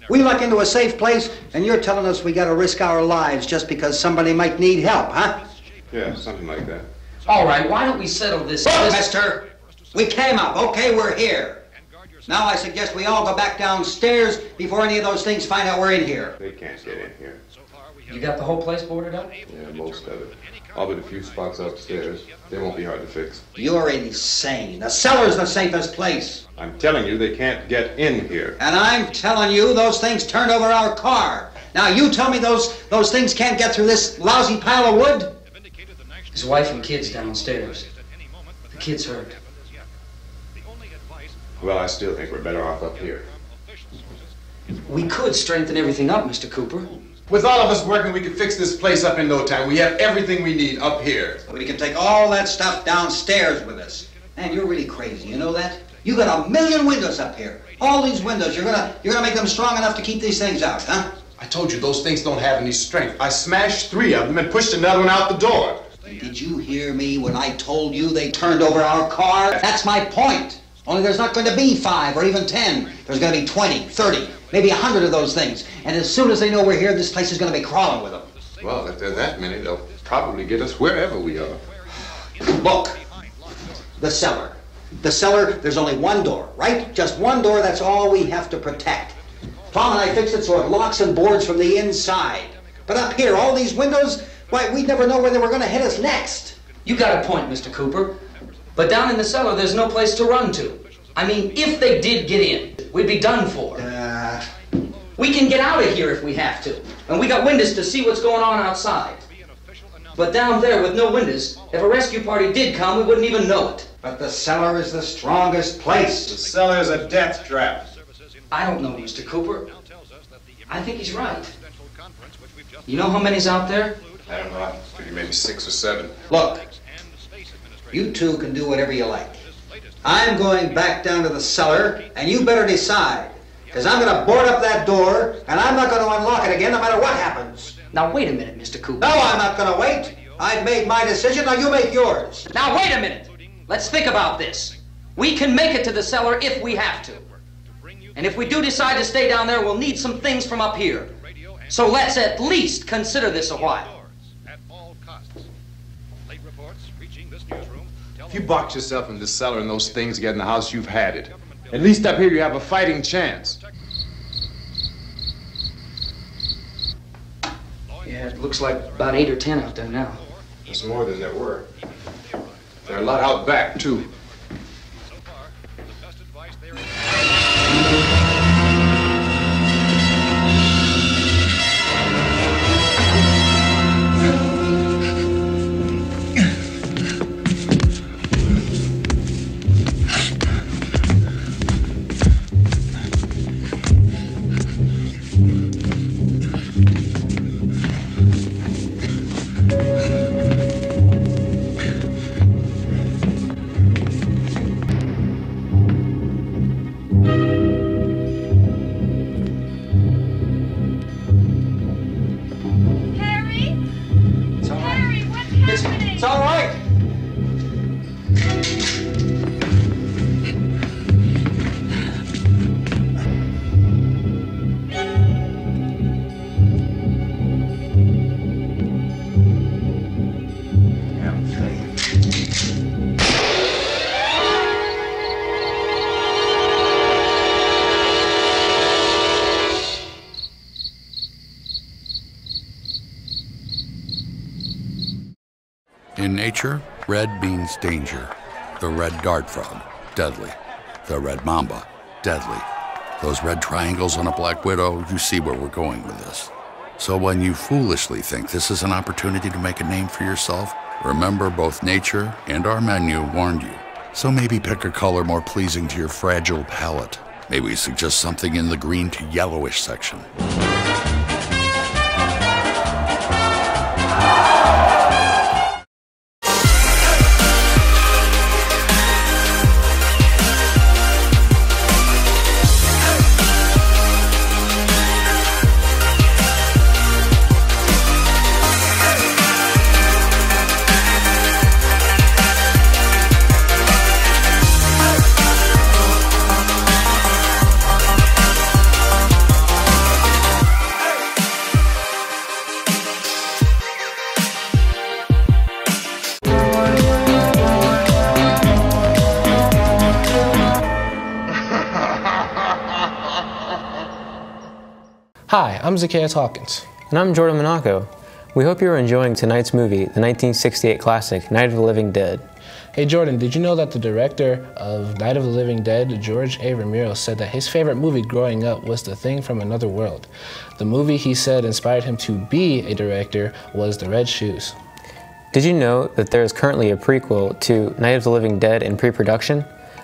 We luck into a safe place, and you're telling us we got to risk our lives just because somebody might need help, huh? Yeah, something like that. All right, why don't we settle this... Look, mister, we came up, okay, we're here. Now I suggest we all go back downstairs before any of those things find out we're in here. They can't get in here. You got the whole place boarded up? Yeah, most of it. All but a few spots upstairs. They won't be hard to fix. You're insane. The cellar's the safest place. I'm telling you, they can't get in here. And I'm telling you, those things turned over our car. Now you tell me those things can't get through this lousy pile of wood? His wife and kids downstairs. The kid's hurt. Well, I still think we're better off up here. We could strengthen everything up, Mr. Cooper. With all of us working, we could fix this place up in no time. We have everything we need up here. We can take all that stuff downstairs with us. Man, you're really crazy, you know that? You got 1,000,000 windows up here. All these windows, you're gonna make them strong enough to keep these things out, huh? I told you, those things don't have any strength. I smashed 3 of them and pushed another one out the door. Did you hear me when I told you they turned over our car? That's my point. Only there's not going to be 5 or even 10. There's going to be 20, 30, maybe 100 of those things. And as soon as they know we're here, this place is going to be crawling with them. Well, if there are that many, they'll probably get us wherever we are. Look, the cellar. The cellar, there's only one door, right? Just one door, that's all we have to protect. Tom and I fixed it so it locks and boards from the inside. But up here, all these windows, why, we'd never know where they were going to hit us next. You got a point, Mr. Cooper. But down in the cellar, there's no place to run to. I mean, if they did get in, we'd be done for. We can get out of here if we have to. And we got windows to see what's going on outside. But down there with no windows, if a rescue party did come, we wouldn't even know it. But the cellar is the strongest place. The cellar is a death trap. I don't know, Mr. Cooper. I think he's right. You know how many's out there? I don't know. I figure maybe 6 or 7. Look, you two can do whatever you like. I'm going back down to the cellar, and you better decide. Because I'm going to board up that door, and I'm not going to unlock it again no matter what happens. Now, wait a minute, Mr. Cooper. No, I'm not going to wait. I've made my decision, now you make yours. Now, wait a minute. Let's think about this. We can make it to the cellar if we have to. And if we do decide to stay down there, we'll need some things from up here. So let's at least consider this a while. If you box yourself in this cellar and those things get in the house, you've had it. At least up here you have a fighting chance. Yeah, it looks like about 8 or 10 out there now. There's more than there were. There are a lot out back, too. It's all right. In nature, red means danger. The red dart frog, deadly. The red mamba, deadly. Those red triangles on a black widow, you see where we're going with this. So when you foolishly think this is an opportunity to make a name for yourself, remember both nature and our menu warned you. So maybe pick a color more pleasing to your fragile palate. Maybe suggest something in the green to yellowish section. Hi, I'm Zacchaeus Hawkins. And I'm Jordan Monaco. We hope you're enjoying tonight's movie, the 1968 classic, Night of the Living Dead. Hey Jordan, did you know that the director of Night of the Living Dead, George A. Romero, said that his favorite movie growing up was The Thing from Another World. The movie he said inspired him to be a director was The Red Shoes. Did you know that there is currently a prequel to Night of the Living Dead in pre-production?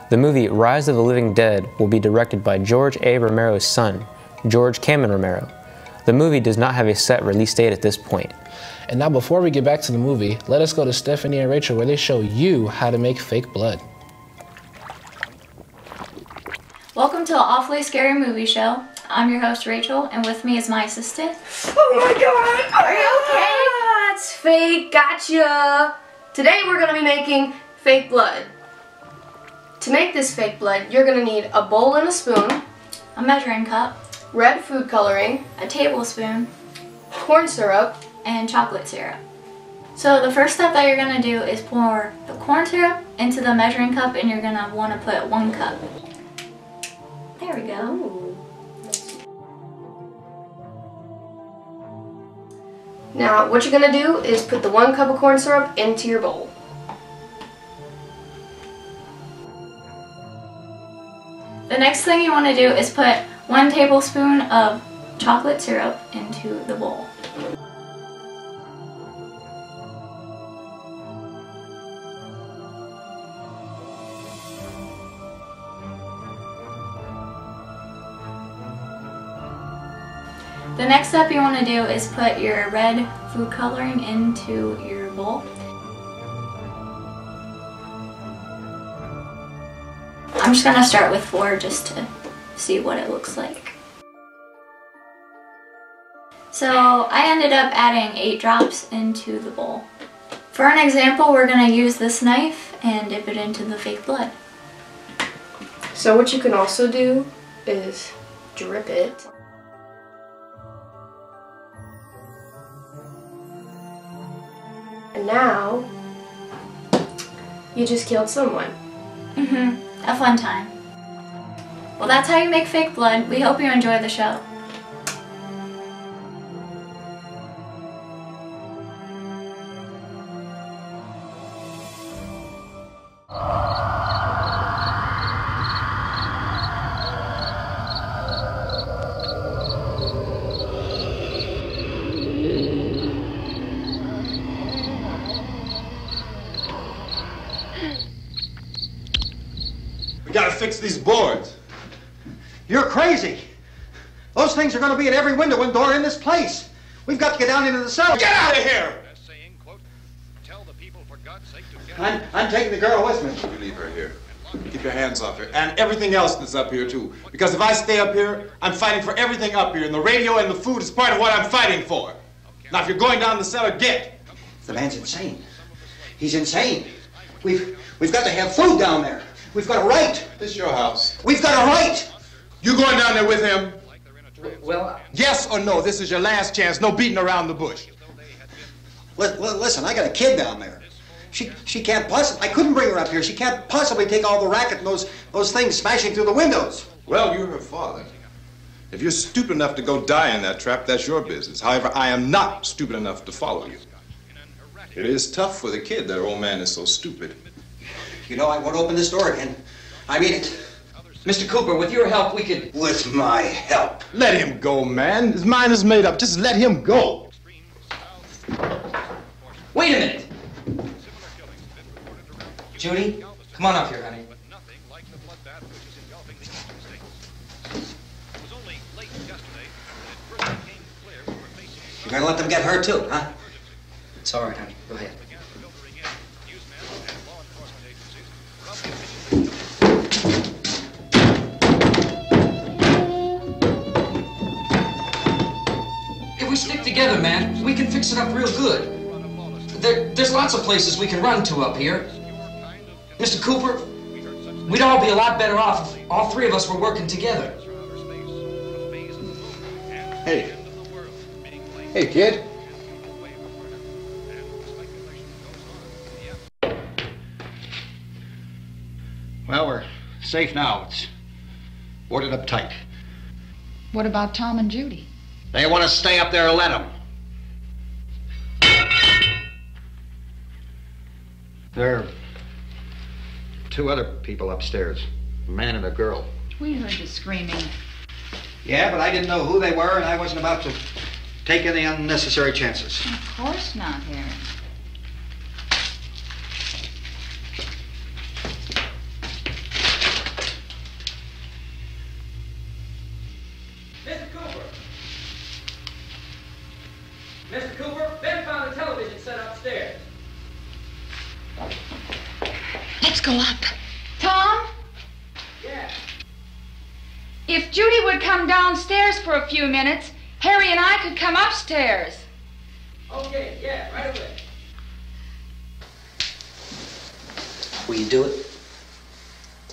The movie Rise of the Living Dead will be directed by George A. Romero's son, George Cameron Romero. The movie does not have a set release date at this point. And now before we get back to the movie, let us go to Stephanie and Rachel where they show you how to make fake blood. Welcome to an awfully scary movie show. I'm your host Rachel, and with me is my assistant. Oh my god! Are you okay? It's fake, gotcha! Today we're gonna be making fake blood. To make this fake blood, you're gonna need a bowl and a spoon, a measuring cup, red food coloring, a tablespoon, corn syrup, and chocolate syrup. So the first step that you're gonna do is pour the corn syrup into the measuring cup, and you're gonna wanna put 1 cup. There we go. Ooh. Now, what you're gonna do is put the 1 cup of corn syrup into your bowl. The next thing you want to do is put 1 tablespoon of chocolate syrup into the bowl. The next step you want to do is put your red food coloring into your bowl. I'm just going to start with 4 just to see what it looks like. So I ended up adding 8 drops into the bowl. For an example, we're going to use this knife and dip it into the fake blood. So what you can also do is drip it. And now, you just killed someone. A fun time. Well, that's how you make fake blood. We hope you enjoy the show. We gotta fix these boards. You're crazy. Those things are going to be at every window and door in this place. We've got to get down into the cellar. Get out of here! I'm taking the girl with me. You leave her here. Keep your hands off her. And everything else that's up here, too. Because if I stay up here, I'm fighting for everything up here. And the radio and the food is part of what I'm fighting for. Now, if you're going down the cellar, get. The man's insane. He's insane. We've got to have food down there. We've got a right. This is your house. We've got a right. You going down there with him? Well, yes or no? This is your last chance. No beating around the bush. Listen, I got a kid down there. She can't possibly. I couldn't bring her up here. She can't possibly take all the racket and those things smashing through the windows. Well, you're her father. If you're stupid enough to go die in that trap, that's your business. However, I am not stupid enough to follow you. It is tough for the kid that her old man is so stupid. You know, I won't open this door again. I mean it. Mr. Cooper, with your help, we could... With my help? Let him go, man. His mind is made up. Just let him go. Wait a minute. Judy, come on up here, honey. You're gonna let them get hurt too, huh? It's all right, honey. Go ahead. If we stick together, man, we can fix it up real good. There's lots of places we can run to up here. Mr. Cooper, we'd all be a lot better off if all 3 of us were working together. Hey. Hey, kid. Well, we're safe now. It's boarded up tight. What about Tom and Judy? They want to stay up there, let them. There are 2 other people upstairs, a man and a girl. We heard the screaming. Yeah, but I didn't know who they were, and I wasn't about to take any unnecessary chances. Of course not, Harry. Let's go up. Tom? Yeah. If Judy would come downstairs for a few minutes, Harry and I could come upstairs. Okay, yeah, right away. Will you do it?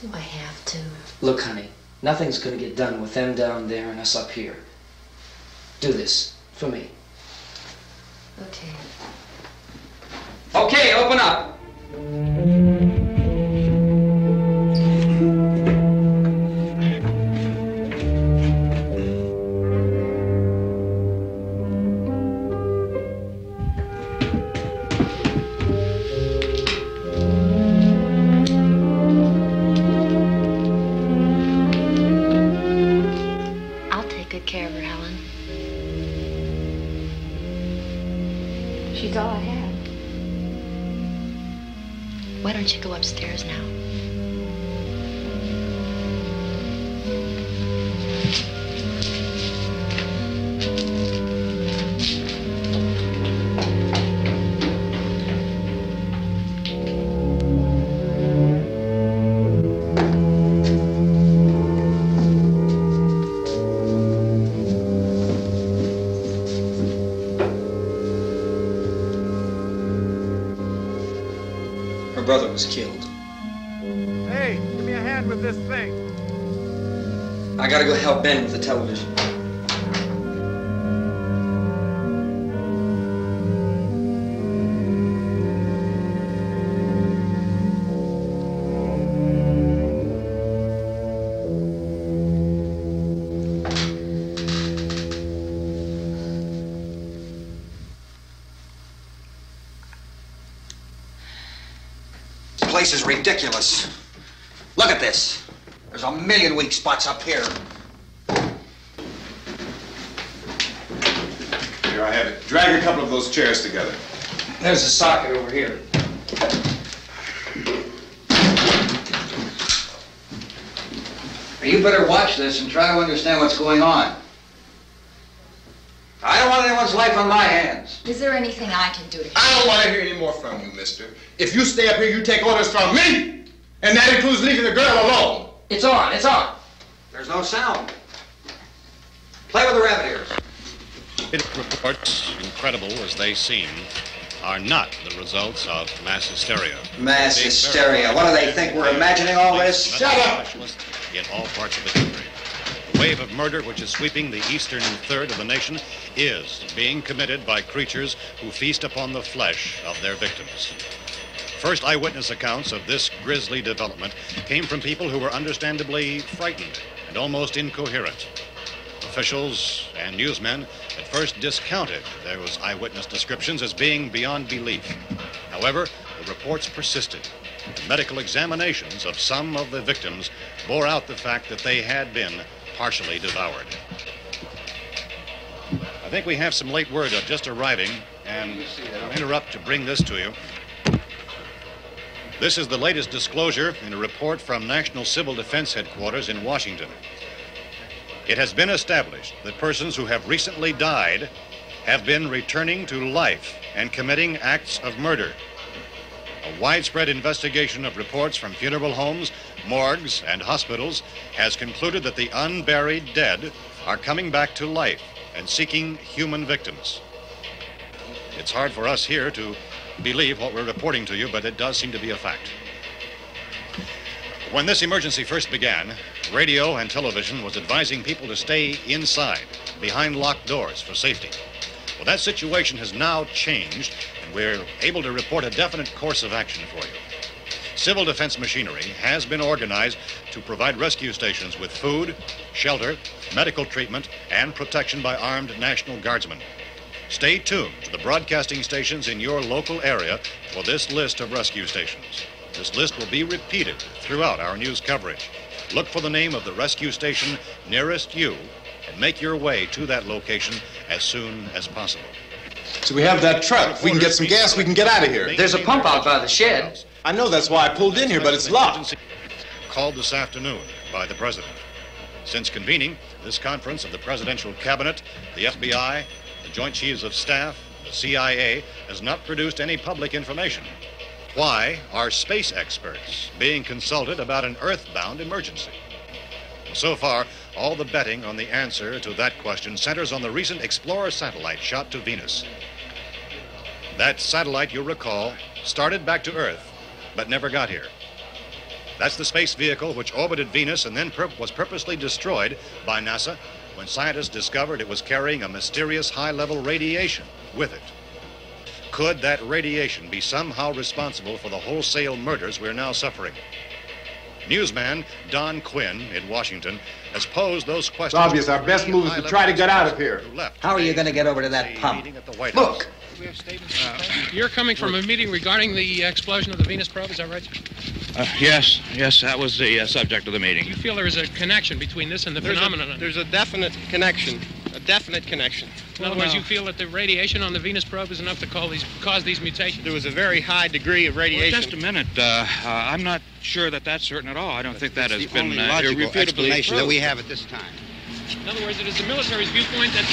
Do I have to? Look, honey, nothing's gonna get done with them down there and us up here. Do this for me. Okay. Okay, open up. I'll take good care of her, Helen. She's all I have. Why don't you go upstairs now? Her brother was killed. Hey, give me a hand with this thing. I gotta go help Ben with the television. This place is ridiculous. Look at this. There's a million weak spots up here. Here, I have it. Drag a couple of those chairs together. There's a socket over here. You better watch this and try to understand what's going on. I don't want anyone's life on my hands. Is there anything I can do to I don't want to hear any more from you, mister. If you stay up here, you take orders from me. And that includes leaving the girl alone. It's on, it's on. There's no sound. Play with the rabbit ears. Reports, incredible as they seem, are not the results of mass hysteria. Mass hysteria. What do they think? We're imagining all this? Shut up! In all parts of the country. The wave of murder which is sweeping the eastern third of the nation is being committed by creatures who feast upon the flesh of their victims. First eyewitness accounts of this grisly development came from people who were understandably frightened and almost incoherent. Officials and newsmen at first discounted those eyewitness descriptions as being beyond belief. However, the reports persisted. The medical examinations of some of the victims bore out the fact that they had been partially devoured. I think we have some late word just arriving, and I'll interrupt to bring this to you. This is the latest disclosure in a report from National Civil Defense Headquarters in Washington. It has been established that persons who have recently died have been returning to life and committing acts of murder. A widespread investigation of reports from funeral homes, morgues, and hospitals has concluded that the unburied dead are coming back to life and seeking human victims. It's hard for us here to believe what we're reporting to you, but it does seem to be a fact. When this emergency first began, radio and television was advising people to stay inside, behind locked doors for safety. Well, that situation has now changed, and we're able to report a definite course of action for you. Civil defense machinery has been organized to provide rescue stations with food, shelter, medical treatment, and protection by armed National Guardsmen. Stay tuned to the broadcasting stations in your local area for this list of rescue stations. This list will be repeated throughout our news coverage. Look for the name of the rescue station nearest you and make your way to that location as soon as possible. So we have that truck. If we can get some gas, we can get out of here. There's a pump out by the shed. I know, that's why I pulled in here, but it's locked. Called this afternoon by the President. Since convening this conference of the Presidential Cabinet, the FBI, the Joint Chiefs of Staff, the CIA has not produced any public information. Why are space experts being consulted about an Earth-bound emergency? So far, all the betting on the answer to that question centers on the recent Explorer satellite shot to Venus. That satellite, you'll recall, started back to Earth, but never got here. That's the space vehicle which orbited Venus and then was purposely destroyed by NASA when scientists discovered it was carrying a mysterious high-level radiation with it. Could that radiation be somehow responsible for the wholesale murders we're now suffering? Newsman Don Quinn in Washington has posed those questions. It's obvious our best move is to try to get out of here. How are you going to get over to that pump? Look! You're coming from a meeting regarding the explosion of the Venus probe, is that right? Yes, that was the subject of the meeting. You feel there is a connection between this and the phenomenon? There's a definite connection. In other words, you feel that the radiation on the Venus probe is enough to cause these mutations? There was a very high degree of radiation. Well, just a minute. I'm not sure that that's certain at all. I don't think that has been logical explanation proved. that we have at this time. In other words, it is the military's viewpoint that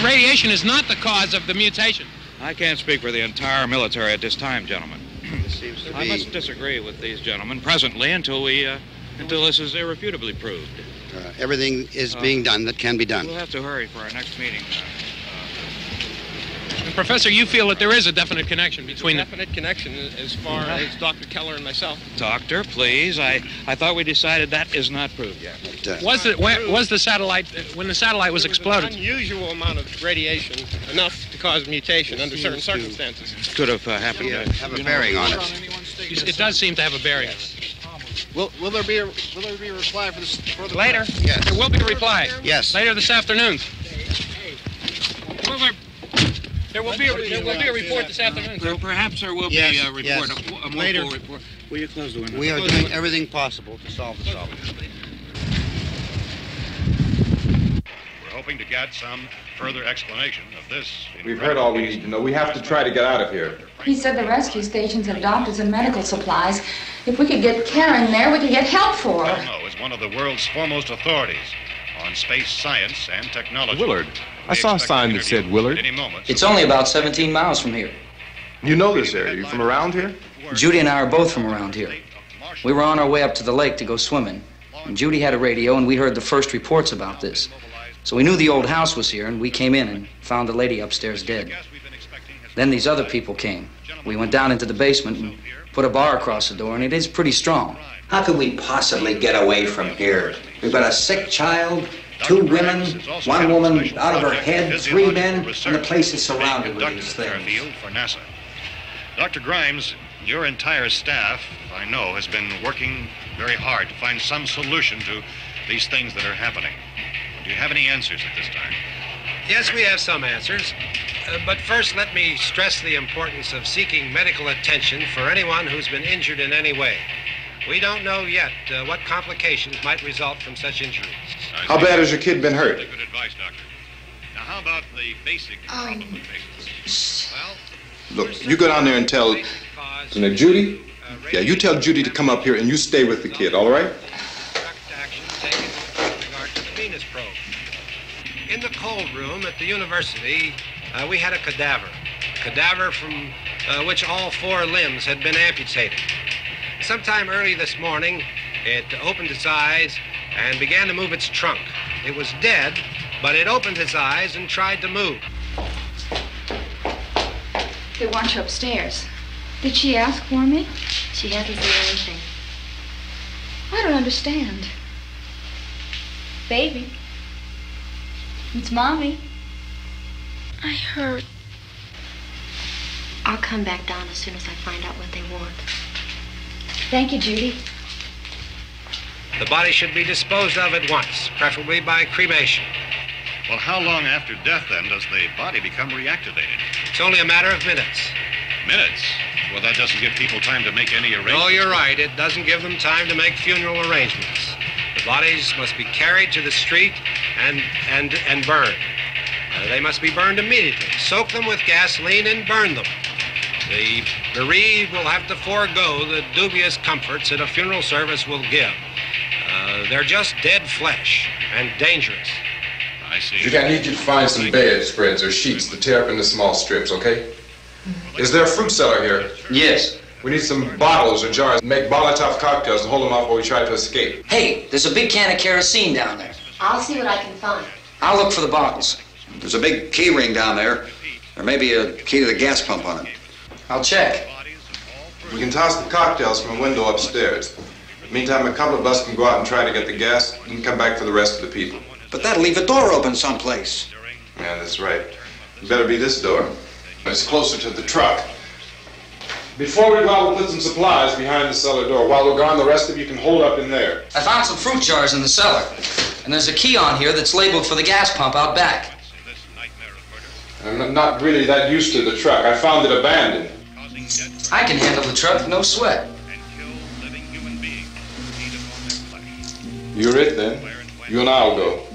the radiation is not the cause of the mutation. I can't speak for the entire military at this time, gentlemen. This seems to be... I must disagree with these gentlemen presently until this is irrefutably proved. Everything is being done that can be done. We'll have to hurry for our next meeting. And Professor, you feel that there is a definite connection between them? Definite connection as far as Dr. Keller and myself. Doctor, please. I thought we decided that is not proved yet. Was the satellite, when the satellite was exploded? An unusual amount of radiation, enough to cause mutation under certain circumstances. Could have happened. Have a bearing on it. It does seem to have a bearing on it. Will there be a reply for the later? Yes. There will be a reply. Yes. Later this afternoon. There will be a report this afternoon. Perhaps there will be a report. Yes. A Later. full report. Will you close the window? We are doing everything possible to solve the problem. We're hoping to get some further explanation of this. We've heard all we need to know. We have to try to get out of here. He said the rescue stations have doctors and medical supplies. If we could get care in there, we could get help for her. Romero is one of the world's foremost authorities on space science and technology. Willard. I saw a sign that said Willard. It's only about 17 miles from here. You know this area. You from around here? Judy and I are both from around here. We were on our way up to the lake to go swimming. And Judy had a radio, and we heard the first reports about this. So we knew the old house was here, and we came in and found the lady upstairs dead. Then these other people came. We went down into the basement and put a bar across the door, and it is pretty strong. How could we possibly get away from here? We've got a sick child, 2 women, 1 woman out of her head, 3 men, and the place is surrounded with these things. For NASA. Dr. Grimes, your entire staff, I know, has been working very hard to find some solution to these things that are happening. Do you have any answers at this time? Yes, we have some answers. But first, let me stress the importance of seeking medical attention for anyone who's been injured in any way. We don't know yet what complications might result from such injuries. How bad has your kid been hurt? Good advice, Doctor. Now, how about the basic problem with patients? Well, Look, you go down there and tell Judy? Yeah, you tell Judy to come up here and you stay with the kid, all right? Venus probe. In the cold room at the university, we had a cadaver from which all 4 limbs had been amputated. Sometime early this morning, it opened its eyes and began to move its trunk. It was dead, but it opened its eyes and tried to move. They want you upstairs. Did she ask for me? She hasn't said anything. I don't understand. Baby. It's Mommy. I heard. I'll come back down as soon as I find out what they want. Thank you, Judy. The body should be disposed of at once, preferably by cremation. Well, how long after death, then, does the body become reactivated? It's only a matter of minutes. Minutes? Well, that doesn't give people time to make any arrangements. Oh, you're right. It doesn't give them time to make funeral arrangements. The bodies must be carried to the street and burned. They must be burned immediately. Soak them with gasoline and burn them. The bereaved will have to forego the dubious comforts that a funeral service will give. They're just dead flesh and dangerous. I see. Judy, I need you to find some bedspreads or sheets to tear up into small strips, okay? Is there a fruit cellar here? Yes. We need some bottles or jars. Make Molotov cocktails and hold them off while we try to escape. Hey, there's a big can of kerosene down there. I'll see what I can find. I'll look for the bottles. There's a big key ring down there. There may be a key to the gas pump on it. I'll check. We can toss the cocktails from a window upstairs. Meantime, a couple of us can go out and try to get the gas and come back for the rest of the people. But that'll leave a door open someplace. Yeah, that's right. It better be this door. It's closer to the truck. Before we go out, we'll put some supplies behind the cellar door. While we're gone, the rest of you can hold up in there. I found some fruit jars in the cellar. And there's a key on here that's labeled for the gas pump out back. I'm not really that used to the truck. I found it abandoned. I can handle the truck, no sweat. You're it then. You and I'll go.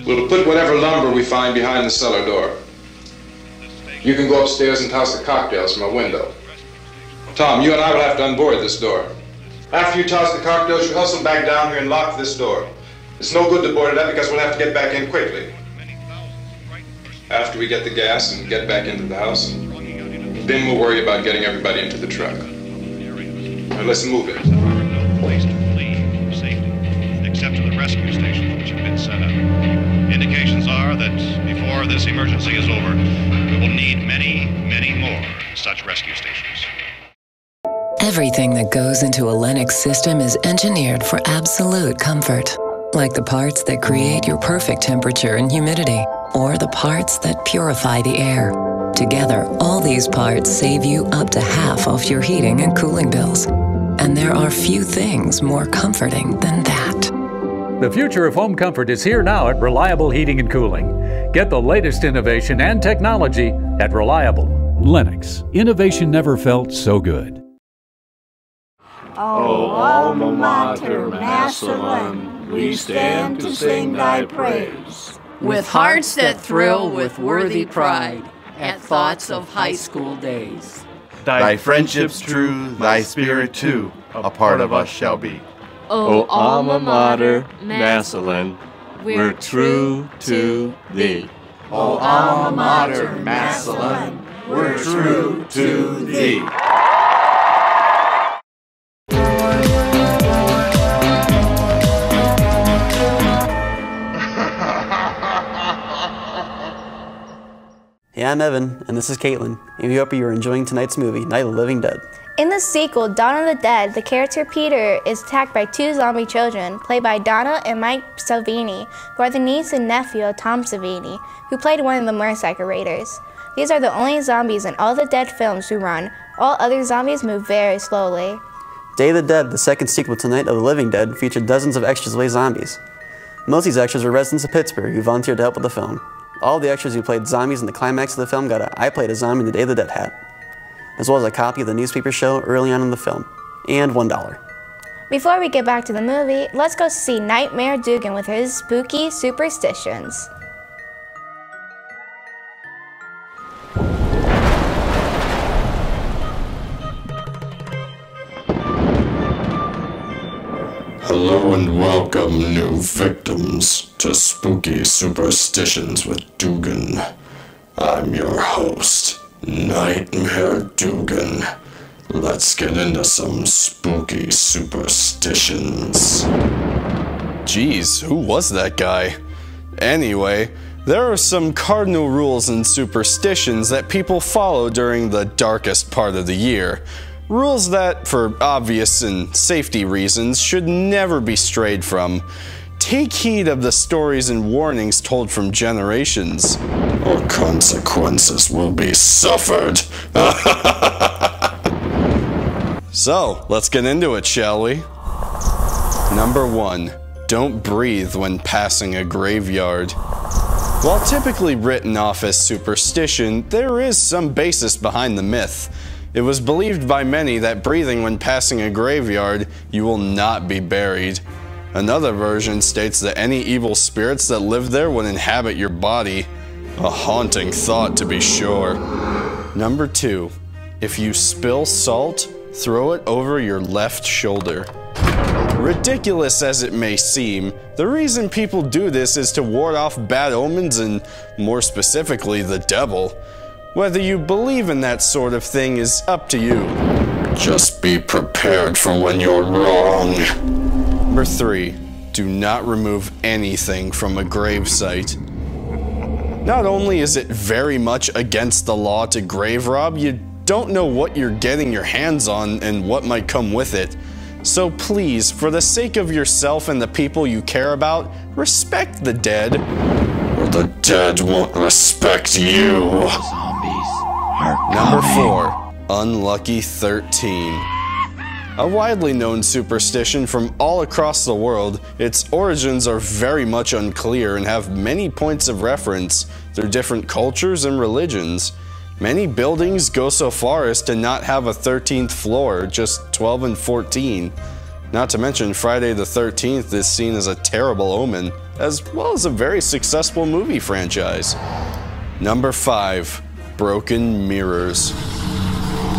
We'll put whatever lumber we find behind the cellar door. You can go upstairs and toss the cocktails from a window. Tom, you and I will have to unboard this door. After you toss the cocktails, you hustle back down here and lock this door. It's no good to board it up because we'll have to get back in quickly. After we get the gas and get back into the house, then we'll worry about getting everybody into the truck. Now let's move it. No place to flee for safety, except to the rescue stations which have been set up. Indications are that before this emergency is over, we will need many, many more such rescue stations. Everything that goes into a Lennox system is engineered for absolute comfort. Like the parts that create your perfect temperature and humidity, or the parts that purify the air. Together, all these parts save you up to half off your heating and cooling bills. And there are few things more comforting than that. The future of home comfort is here now at Reliable Heating and Cooling. Get the latest innovation and technology at Reliable. Lennox. Innovation never felt so good. O alma mater, Massillon, we stand to sing thy praise. With hearts that thrill with worthy pride at thoughts of high school days. Thy friendship's true, thy spirit too, a part of us shall be. O alma mater, Massillon, we're true to thee. O alma mater, Massillon, we're true to thee. Hey, I'm Evan, and this is Caitlin, and we hope you're enjoying tonight's movie, Night of the Living Dead. In the sequel, Dawn of the Dead, the character Peter is attacked by two zombie children, played by Donna and Mike Salvini, who are the niece and nephew of Tom Savini, who played one of the Motorcycle Raiders. These are the only zombies in all the Dead films who run. All other zombies move very slowly. Day of the Dead, the second sequel to Night of the Living Dead, featured dozens of extras as zombies. Most of these extras were residents of Pittsburgh who volunteered to help with the film. All the extras who played zombies in the climax of the film got a I Played a Zombie in the Day of the Dead hat, as well as a copy of the newspaper show early on in the film, and $1. Before we get back to the movie, let's go see Nightmare Dugan with his spooky superstitions. Hello and welcome, new victims, to Spooky Superstitions with Dugan. I'm your host, Nightmare Dugan. Let's get into some spooky superstitions. Geez, who was that guy? Anyway, there are some cardinal rules and superstitions that people follow during the darkest part of the year. Rules that, for obvious and safety reasons, should never be strayed from. Take heed of the stories and warnings told from generations, or consequences will be suffered. So, let's get into it, shall we? Number 1. Don't breathe when passing a graveyard. While typically written off as superstition, there is some basis behind the myth. It was believed by many that breathing when passing a graveyard, you will not be buried. Another version states that any evil spirits that live there would inhabit your body. A haunting thought, to be sure. Number 2. If you spill salt, throw it over your left shoulder. Ridiculous as it may seem, the reason people do this is to ward off bad omens and, more specifically, the devil. Whether you believe in that sort of thing is up to you. Just be prepared for when you're wrong. Number 3. Do not remove anything from a grave site. Not only is it very much against the law to grave rob, you don't know what you're getting your hands on and what might come with it. So please, for the sake of yourself and the people you care about, respect the dead. Or the dead won't respect you. Number 4. Unlucky 13. A widely known superstition from all across the world, its origins are very much unclear and have many points of reference through different cultures and religions. Many buildings go so far as to not have a 13th floor, just 12 and 14. Not to mention Friday the 13th is seen as a terrible omen, as well as a very successful movie franchise. Number 5. Broken mirrors.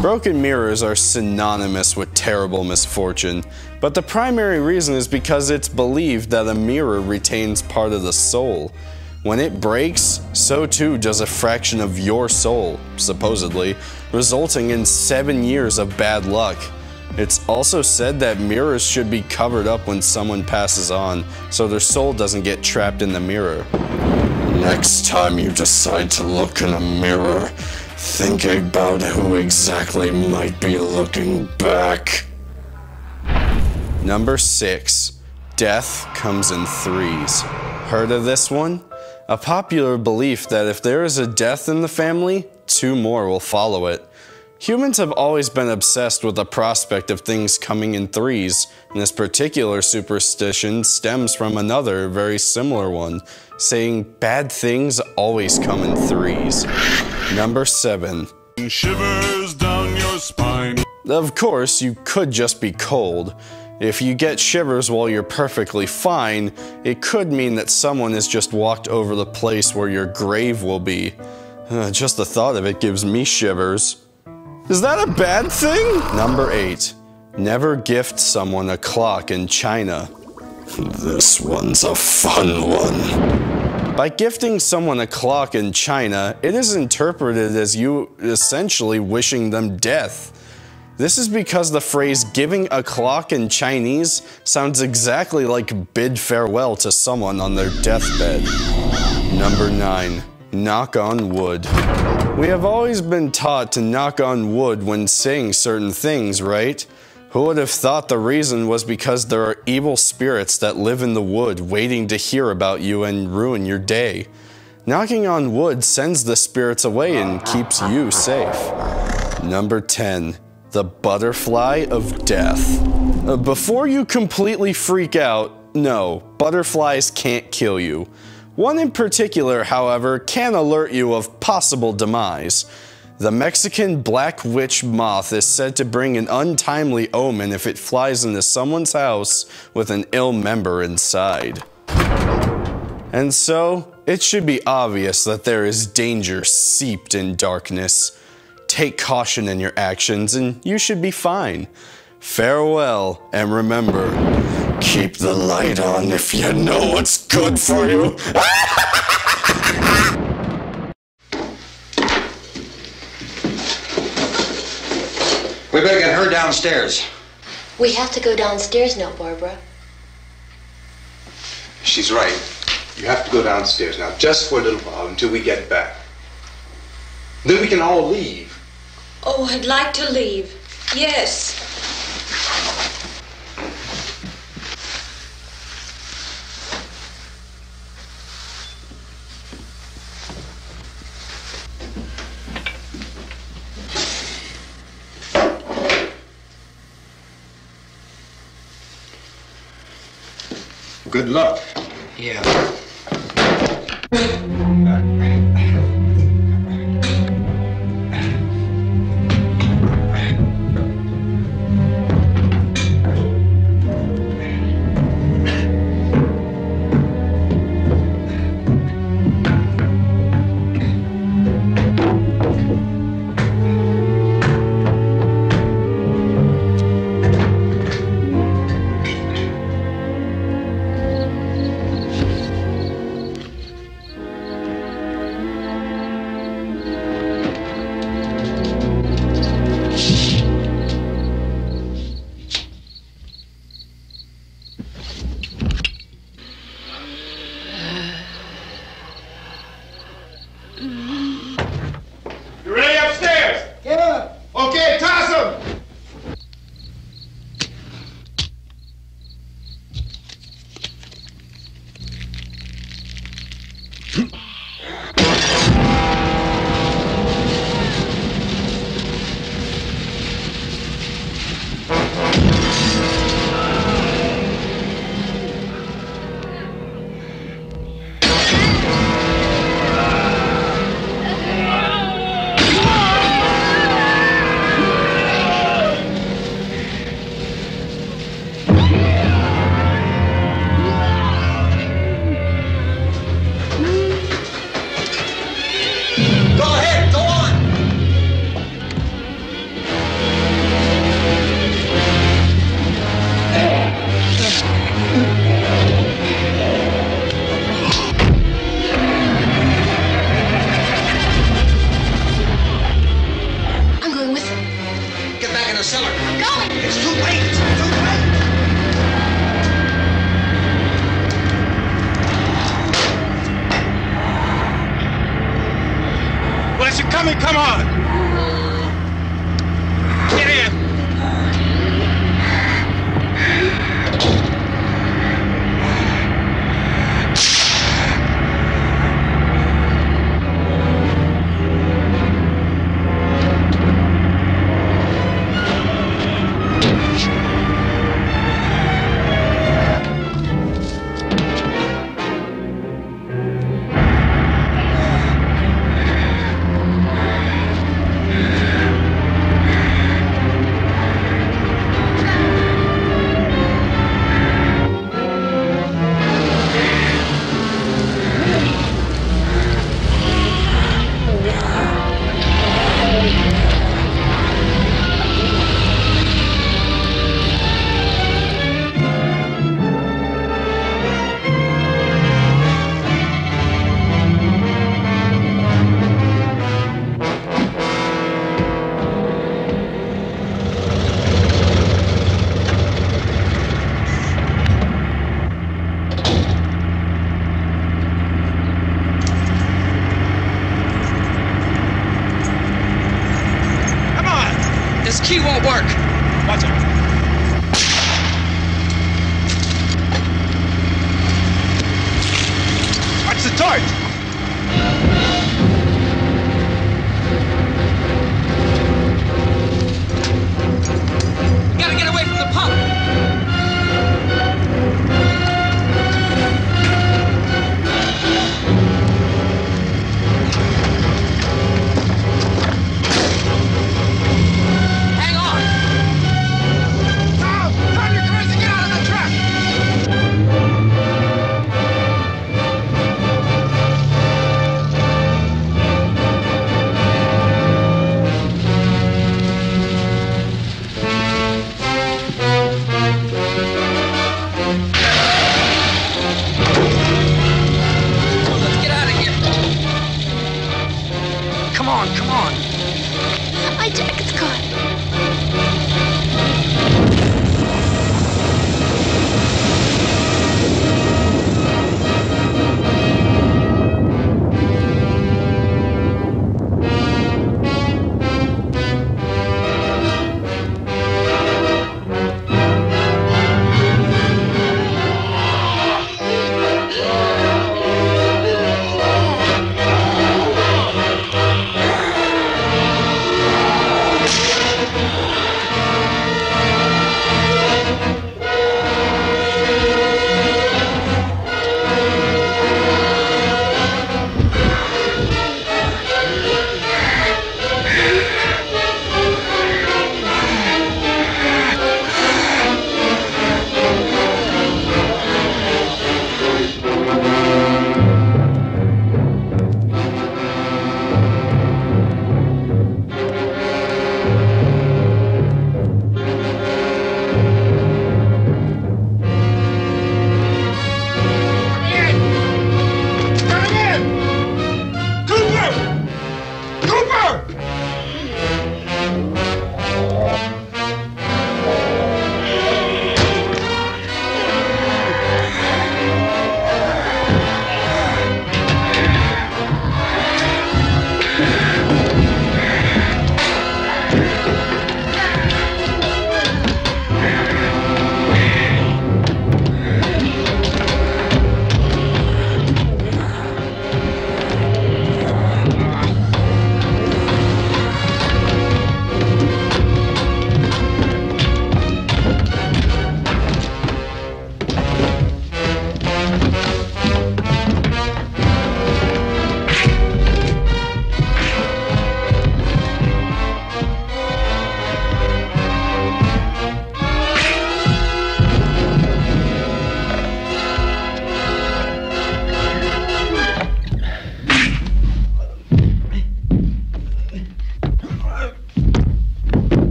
Broken mirrors are synonymous with terrible misfortune, but the primary reason is because it's believed that a mirror retains part of the soul. When it breaks, so too does a fraction of your soul, supposedly, resulting in 7 years of bad luck. It's also said that mirrors should be covered up when someone passes on, so their soul doesn't get trapped in the mirror. Next time you decide to look in a mirror, think about who exactly might be looking back. Number 6. Death comes in threes. Heard of this one? A popular belief that if there is a death in the family, 2 more will follow it. Humans have always been obsessed with the prospect of things coming in threes, and this particular superstition stems from another very similar one, saying bad things always come in threes. Number 7. Shivers down your spine. Of course, you could just be cold. If you get shivers while you're perfectly fine, it could mean that someone has just walked over the place where your grave will be. Just the thought of it gives me shivers. Is that a bad thing? Number 8. Never gift someone a clock in China. This one's a fun one. By gifting someone a clock in China, it is interpreted as you essentially wishing them death. This is because the phrase giving a clock in Chinese sounds exactly like bid farewell to someone on their deathbed. Number 9. Knock on wood. We have always been taught to knock on wood when saying certain things, right? Who would have thought the reason was because there are evil spirits that live in the wood waiting to hear about you and ruin your day. Knocking on wood sends the spirits away and keeps you safe. Number 10. The butterfly of death. Before you completely freak out, no, butterflies can't kill you. One in particular, however, can alert you of possible demise. The Mexican black witch moth is said to bring an untimely omen if it flies into someone's house with an ill member inside. And so, it should be obvious that there is danger seeped in darkness. Take caution in your actions and you should be fine. Farewell, and remember, keep the light on if you know what's good for you. We better get her downstairs. We have to go downstairs now, Barbara. She's right. You have to go downstairs now, just for a little while until we get back. Then we can all leave. Oh, I'd like to leave. Yes. Good luck. Yeah. cellar. I'm going. It's too late. It's too late. Unless you're coming, come on. Get in. Key won't work. Watch it. Watch the torch. You gotta get away from the pump. Come on. My jacket's caught.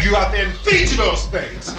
You out there and feed you those things.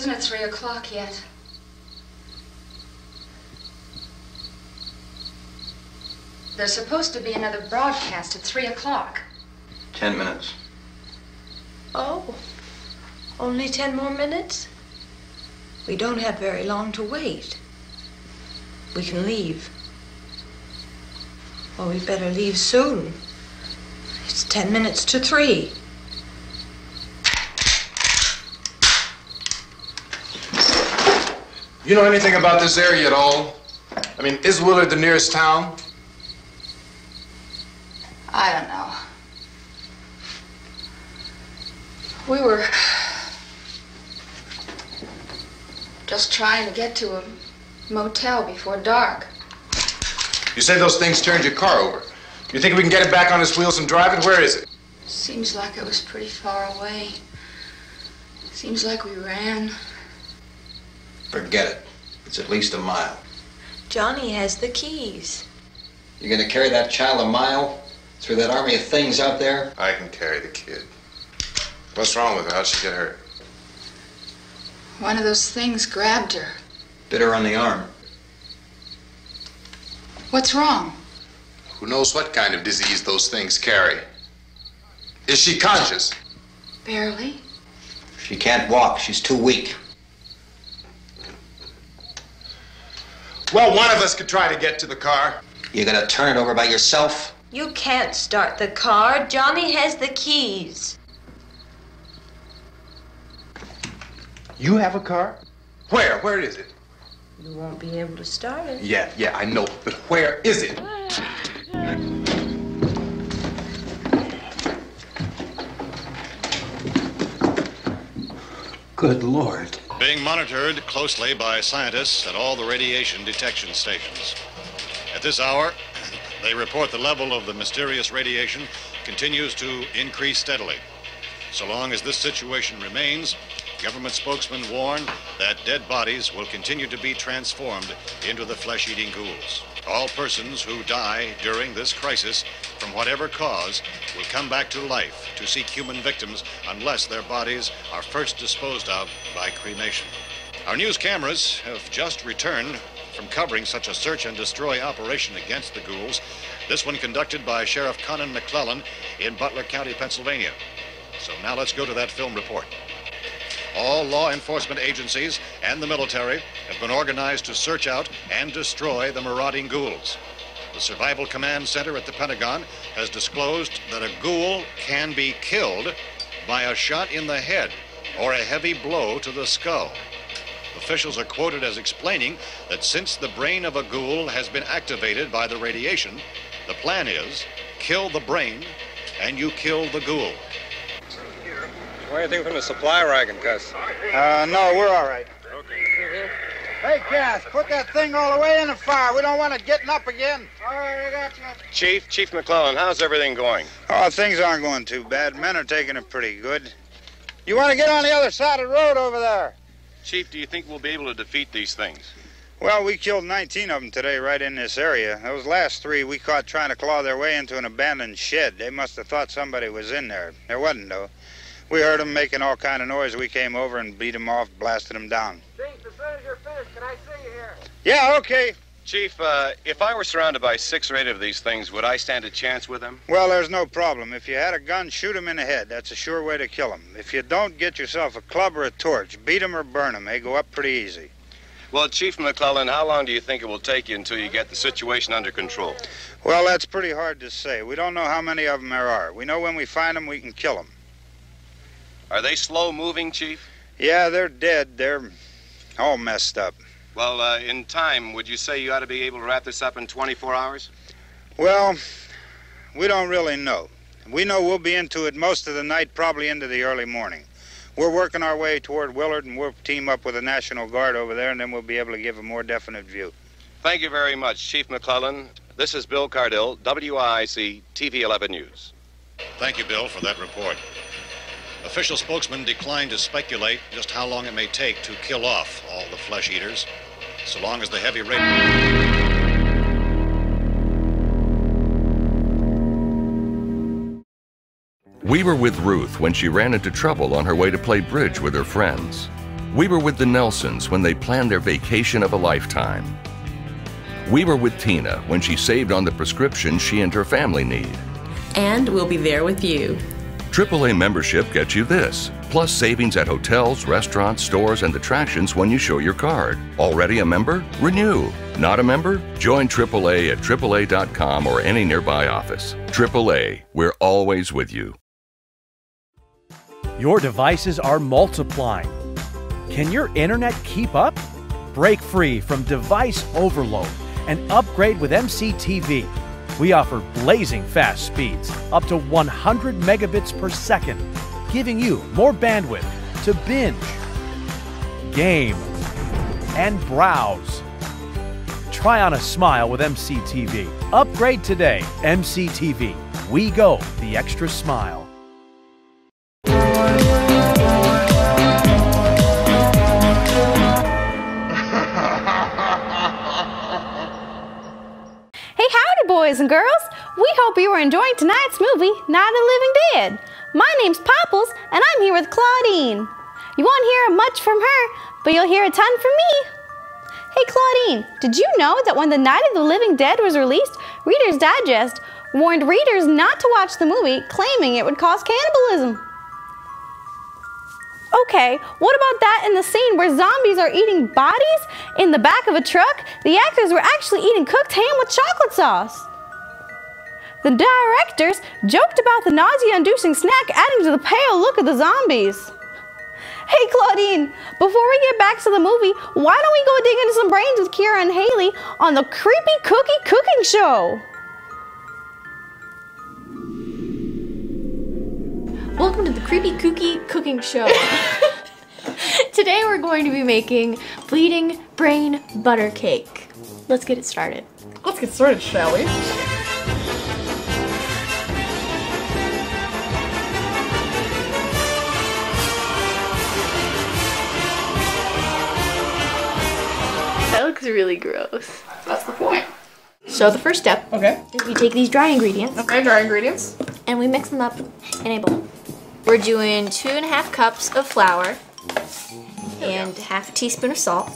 Isn't it 3 o'clock yet? There's supposed to be another broadcast at 3 o'clock. 10 minutes. Oh, only 10 more minutes? We don't have very long to wait. We can leave. Well, we better leave soon. It's 10 minutes to 3. You know anything about this area at all? I mean, is Willard the nearest town? I don't know. We were just trying to get to a motel before dark. You say those things turned your car over. You think we can get it back on its wheels and drive it? Where is it? Seems like it was pretty far away. Seems like we ran. Forget it. It's at least a mile. Johnny has the keys. You're gonna carry that child a mile through that army of things out there? I can carry the kid. What's wrong with her? How'd she get hurt? One of those things grabbed her. Bit her on the arm. What's wrong? Who knows what kind of disease those things carry? Is she conscious? Barely. She can't walk. She's too weak. Well, one of us could try to get to the car. You gonna turn it over by yourself? You can't start the car. Johnny has the keys. You have a car? Where? Where is it? You won't be able to start it. Yeah, I know. But where is it? Good Lord. Being monitored closely by scientists at all the radiation detection stations. At this hour, they report the level of the mysterious radiation continues to increase steadily. So long as this situation remains, government spokesmen warn that dead bodies will continue to be transformed into the flesh-eating ghouls. All persons who die during this crisis, from whatever cause, will come back to life to seek human victims unless their bodies are first disposed of by cremation. Our news cameras have just returned from covering such a search and destroy operation against the ghouls, this one conducted by Sheriff Conan McClellan in Butler County, Pennsylvania. So now let's go to that film report. All law enforcement agencies and the military have been organized to search out and destroy the marauding ghouls. The Survival Command Center at the Pentagon has disclosed that a ghoul can be killed by a shot in the head or a heavy blow to the skull. Officials are quoted as explaining that since the brain of a ghoul has been activated by the radiation, the plan is kill the brain and you kill the ghoul. Anything from the supply wagon, Gus? No, we're all right. Okay. Hey, Cass, put that thing all the way in the fire. We don't want it getting up again. All right, I got you. Chief McClellan, how's everything going? Oh, things aren't going too bad. Men are taking it pretty good. You want to get on the other side of the road over there? Chief, do you think we'll be able to defeat these things? Well, we killed 19 of them today right in this area. Those last 3 we caught trying to claw their way into an abandoned shed. They must have thought somebody was in there. There wasn't, though. We heard them making all kind of noise. We came over and beat them off, blasted them down. Chief, as soon as you're finished, can I see you here? Yeah, okay. Chief, if I were surrounded by 6 or 8 of these things, would I stand a chance with them? Well, there's no problem. If you had a gun, shoot them in the head. That's a sure way to kill them. If you don't, get yourself a club or a torch. Beat them or burn them. They go up pretty easy. Well, Chief McClellan, how long do you think it will take you until you get the situation under control? Well, that's pretty hard to say. We don't know how many of them there are. We know when we find them, we can kill them. Are they slow-moving, Chief? Yeah, they're dead. They're all messed up. Well, in time, would you say you ought to be able to wrap this up in 24 hours? Well, we don't really know. We know we'll be into it most of the night, probably into the early morning. We're working our way toward Willard, and we'll team up with the National Guard over there, and then we'll be able to give a more definite view. Thank you very much, Chief McClellan. This is Bill Cardill, WHS-TV 11 News. Thank you, Bill, for that report. Official spokesmen declined to speculate just how long it may take to kill off all the flesh eaters, so long as the heavy rain. We were with Ruth when she ran into trouble on her way to play bridge with her friends. We were with the Nelsons when they planned their vacation of a lifetime. We were with Tina when she saved on the prescription she and her family need. And we'll be there with you. AAA membership gets you this, plus savings at hotels, restaurants, stores, and attractions when you show your card. Already a member? Renew. Not a member? Join AAA at AAA.com or any nearby office. AAA, we're always with you. Your devices are multiplying. Can your internet keep up? Break free from device overload and upgrade with MCTV. We offer blazing fast speeds, up to 100 megabits per second, giving you more bandwidth to binge, game, and browse. Try on a smile with MCTV. Upgrade today. MCTV. We go the extra smile. Hey, howdy, boys and girls. We hope you are enjoying tonight's movie, Night of the Living Dead. My name's Popples, and I'm here with Claudine. You won't hear much from her, but you'll hear a ton from me. Hey, Claudine, did you know that when the Night of the Living Dead was released, Reader's Digest warned readers not to watch the movie, claiming it would cause cannibalism? Okay, what about that in the scene where zombies are eating bodies in the back of a truck? The actors were actually eating cooked ham with chocolate sauce. The directors joked about the nausea-inducing snack adding to the pale look of the zombies. Hey Claudine, before we get back to the movie, why don't we go dig into some brains with Kira and Haley on the Creepy Cookie Cooking Show? Welcome to the Creepy Cookie Cooking Show. Today we're going to be making bleeding brain butter cake. Let's get it started. Let's get started, shall we? That looks really gross. That's the point. So the first step is we take these dry ingredients. Okay, dry ingredients. And we mix them up in a bowl. We're doing 2.5 cups of flour and half a teaspoon of salt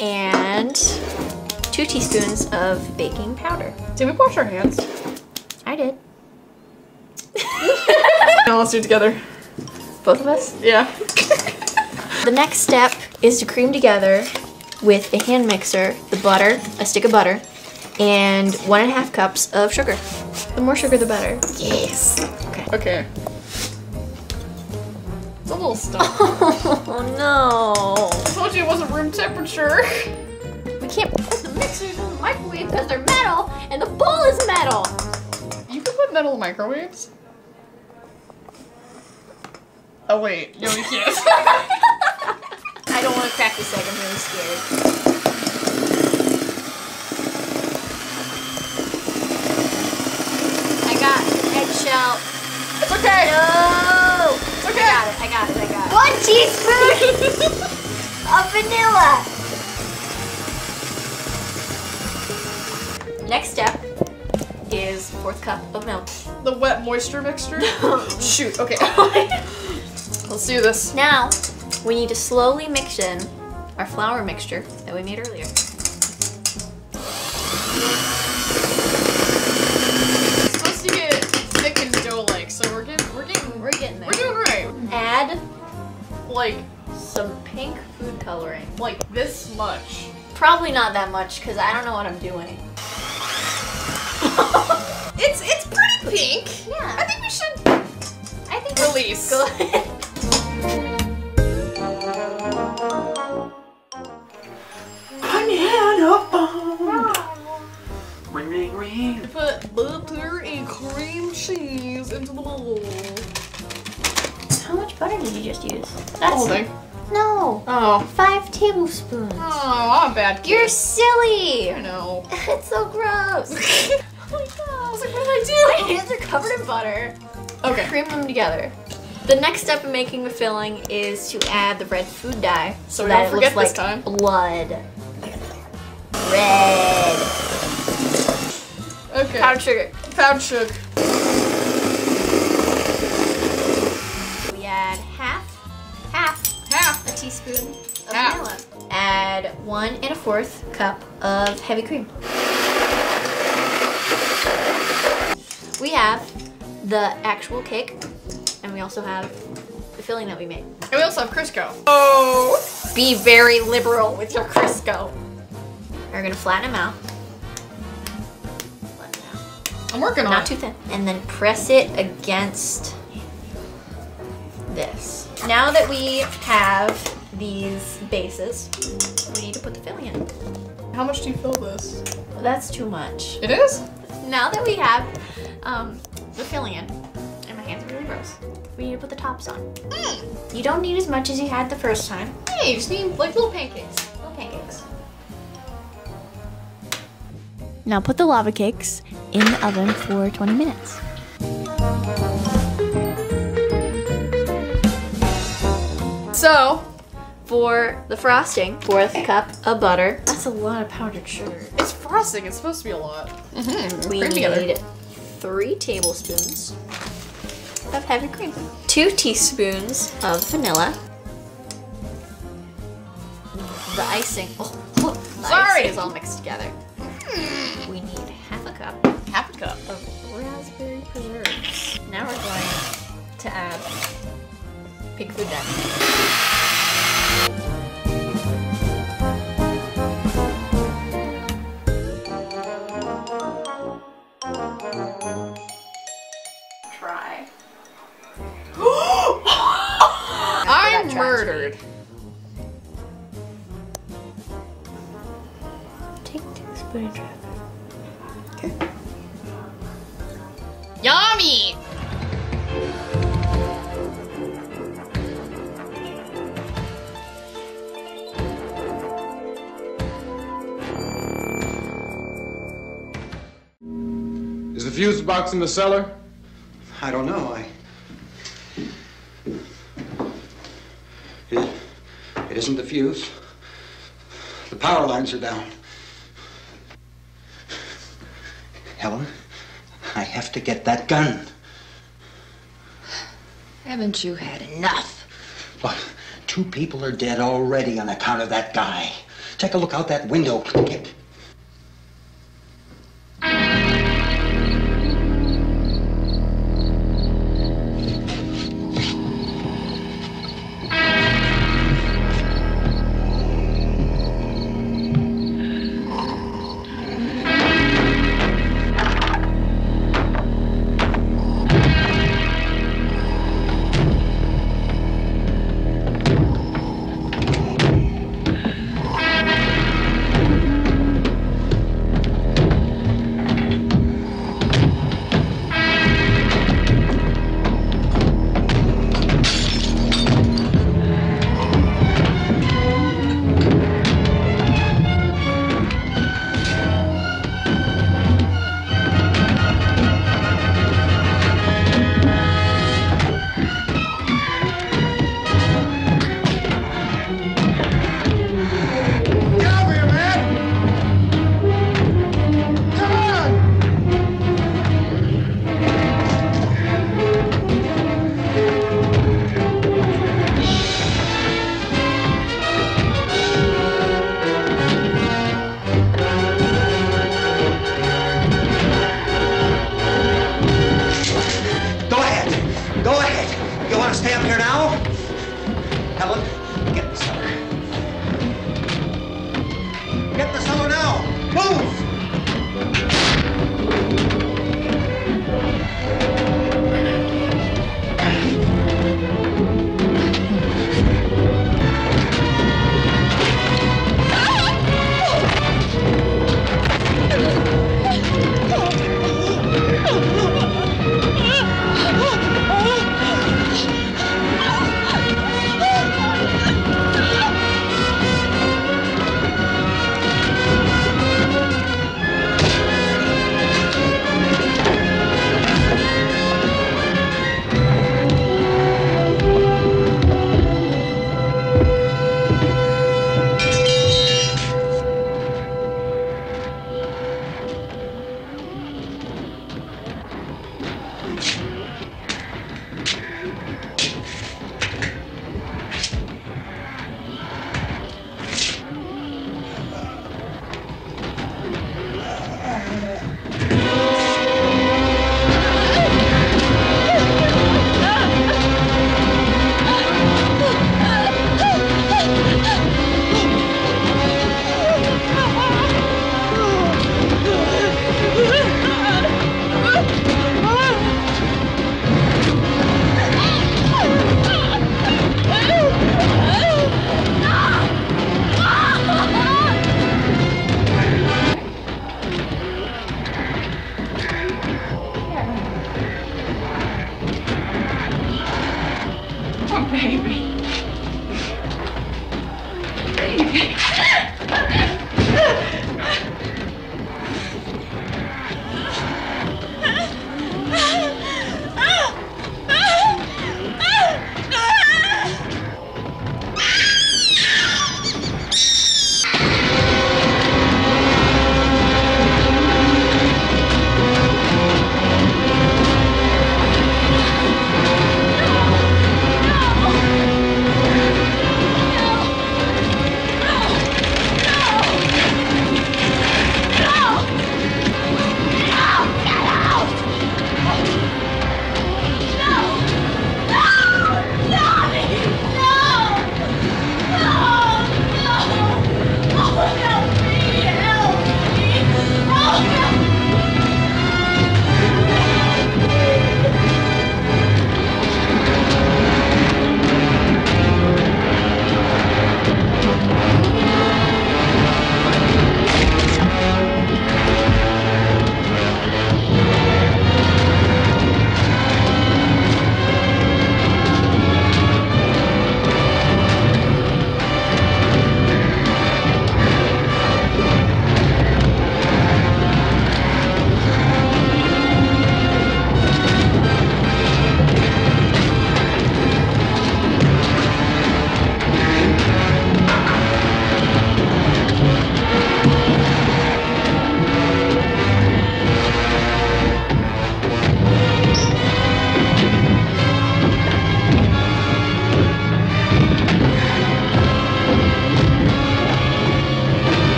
and 2 teaspoons of baking powder. Did we wash our hands? I did. Now let's do it together. Both of us? Yeah. The next step is to cream together with a hand mixer the butter, a stick of butter, and 1.5 cups of sugar. The more sugar, the better. Yes. Okay. Okay. It's a little stuck. Oh no. I told you it wasn't room temperature. We can't put the mixers in the microwave because they're metal and the bowl is metal. You can put metal in microwaves? Oh wait, no you can't. I don't want to crack this egg, I'm really scared. I got eggshell. It's okay. No. It's okay. I got it. 1 teaspoon of vanilla. Next step is 1/4 cup of milk. The wet moisture mixture? Shoot, okay. Let's do this. Now, we need to slowly mix in our flour mixture that we made earlier. It's supposed to get thick and dough-like, so we're getting there. We're doing right. Add like some pink food coloring. Like this much. Probably not that much because I don't know what I'm doing. It's pretty pink. Yeah. I think we should release. Go ahead. Ring, ring, ring. Put butter and cream cheese into the bowl. How much butter did you just use? The whole thing. No. Oh. 5 tablespoons. Oh, I'm a bad kid. You're silly. I know. It's so gross. Oh my god. I was like, what did I do? My hands are covered in butter. Okay. Cream them together. The next step in making the filling is to add the red food dye so that it looks like blood. Red. Okay. Powdered sugar. Powdered sugar. We add half a teaspoon 1 1/4 cup of heavy cream. We have the actual cake, and we also have the filling that we made. And we also have Crisco. Oh! Be very liberal with your Crisco. We're gonna flatten them out. I'm working on it. Not too thin. And then press it against this. Now that we have these bases, we need to put the filling in. How much do you fill this? Well, that's too much. It is? Now that we have the filling in, and my hands are really gross, we need to put the tops on. You don't need as much as you had the first time. Hey, you just need like little pancakes. Little pancakes. Now put the lava cakes in the oven for 20 minutes. So, for the frosting, 1/4 cup of butter. That's a lot of powdered sugar. It's frosting. It's supposed to be a lot. We need 3 tablespoons of heavy cream. 2 teaspoons of vanilla. The icing. The icing is all mixed together. We need 1/2 cup. 1/2 cup of raspberry preserves. Now we're going to add pig food dye. Try. I'm murdered. Take 2 spoon and try. Okay. Yummy! Is the fuse box in the cellar? I don't know. It isn't the fuse. The power lines are down. Helen, I have to get that gun. Haven't you had enough? Look, 2 people are dead already on account of that guy. Take a look out that window. Get.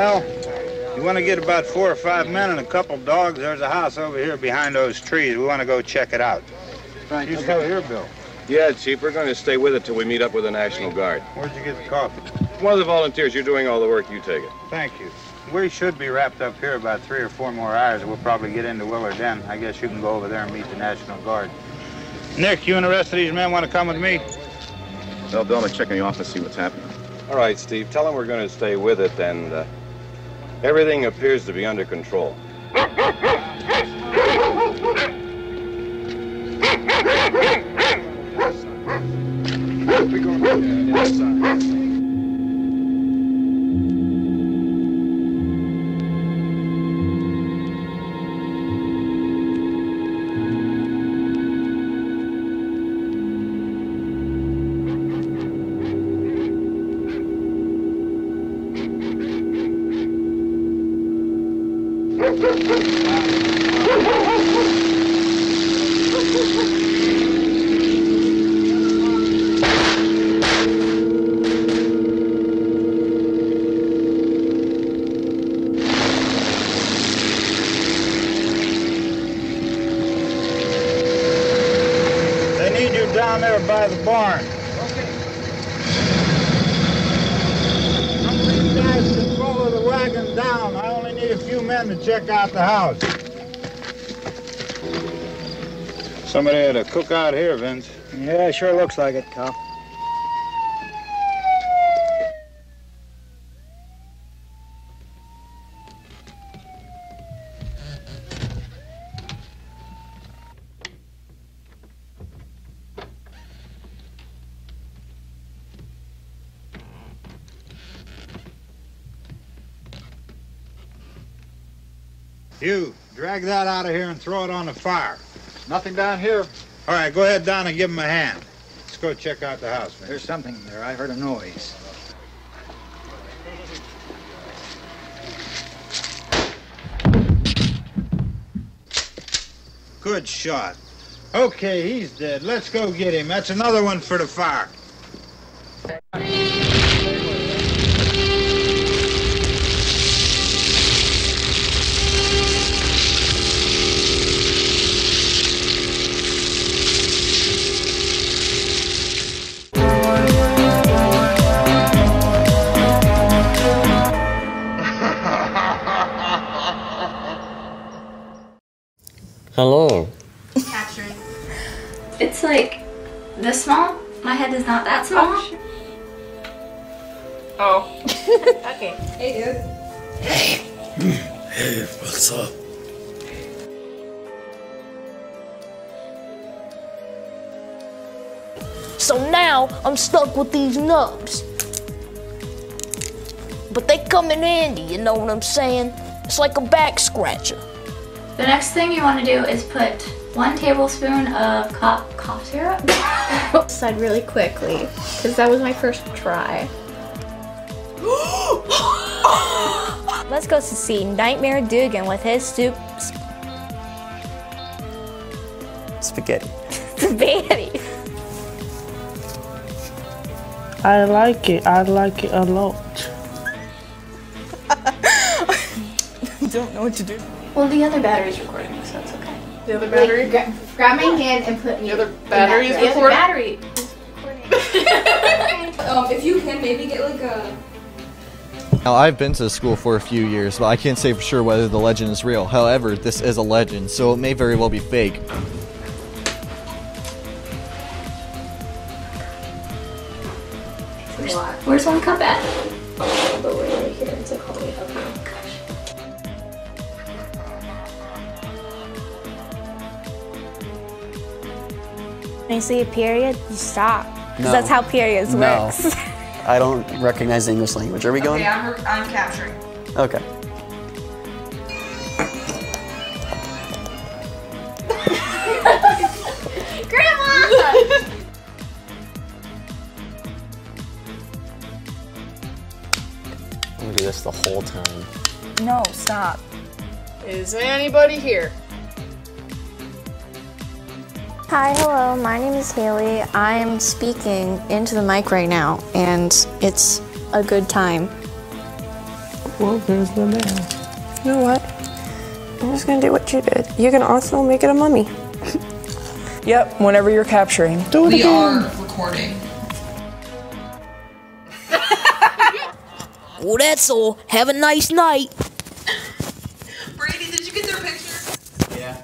Al, you want to get about 4 or 5 men and a couple dogs? There's a house over here behind those trees. We want to go check it out. Right. You still here, Bill? Yeah, Chief, we're going to stay with it till we meet up with the National Guard. Where'd you get the coffee? One of the volunteers, you're doing all the work, you take it. Thank you. We should be wrapped up here about 3 or 4 more hours. We'll probably get into Willard then. I guess you can go over there and meet the National Guard. Nick, you and the rest of these men want to come with me? Well, Bill, I'm check in the office, see what's happening. All right, Steve, tell them we're going to stay with it, and everything appears to be under control. Down there by the barn. Okay. Some of these guys can follow the wagon down. I only need a few men to check out the house. Somebody had a cookout here, Vince. Yeah, sure looks like it, Cal. You, drag that out of here and throw it on the fire. Nothing down here. All right, go ahead down and give him a hand. Let's go check out the house, man. There's something there. I heard a noise. Good shot. Okay, he's dead. Let's go get him. That's another one for the fire. Hello. Capturing. It's like this small. My head is not that small. Oh. Okay. Hey, dude. Hey, what's up? So now I'm stuck with these nubs. But they come in handy, you know what I'm saying? It's like a back scratcher. The next thing you want to do is put 1 tablespoon of cough syrup. Slide really quickly, because that was my first try. Let's go to see Nightmare Dugan with his Spaghetti. spaghetti. I like it a lot. Don't know what to do. Well, the other battery's recording, so it's okay. The other battery? Grab my hand and put me. The other battery is recording? The other battery is recording. If you can, maybe get like a... Now, I've been to school for a few years, but I can't say for sure whether the legend is real. However, this is a legend, so it may very well be fake. Where's 1 cup at? Oh, the way right here. It's like all the way up here. Gosh. When you see a period, you stop. Because No. that's how periods No. works. I don't recognize the English language. Are we going? Okay, I'm capturing. Okay. Grandma! I'm gonna do this the whole time. No, stop. Is anybody here? Hi, hello, my name is Haley. I'm speaking into the mic right now, and it's a good time. Well, there's the bell. You know what? I'm just gonna do what you did. You can also make it a mummy. Yep, whenever you're capturing. We are recording. Well, that's all. Have a nice night. Brady, did you get their picture? Yeah.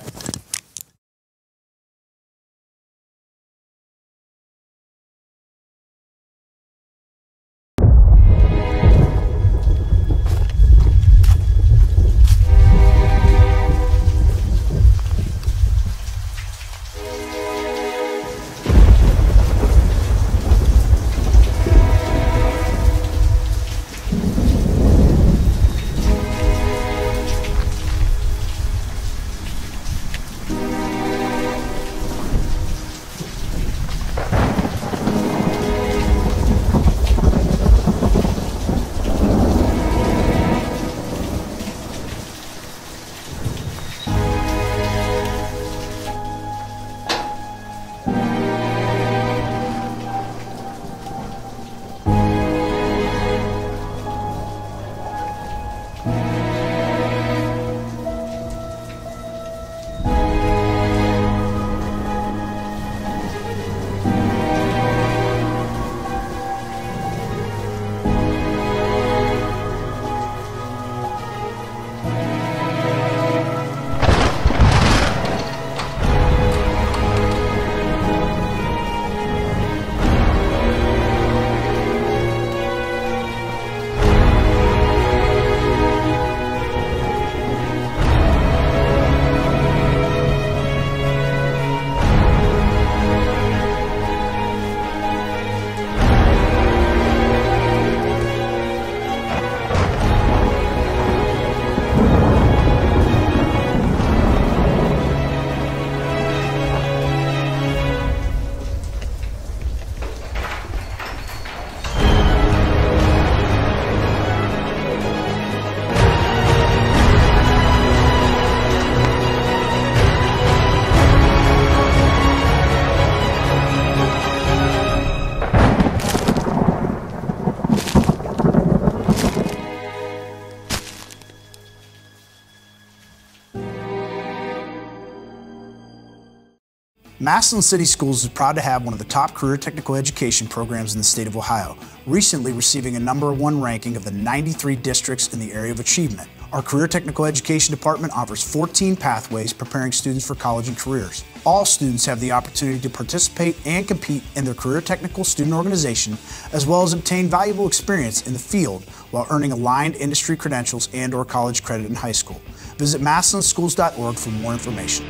Massillon City Schools is proud to have one of the top career technical education programs in the state of Ohio, recently receiving a #1 ranking of the 93 districts in the area of achievement. Our Career Technical Education Department offers 14 pathways preparing students for college and careers. All students have the opportunity to participate and compete in their career technical student organization, as well as obtain valuable experience in the field while earning aligned industry credentials and/or college credit in high school. Visit massillonschools.org for more information.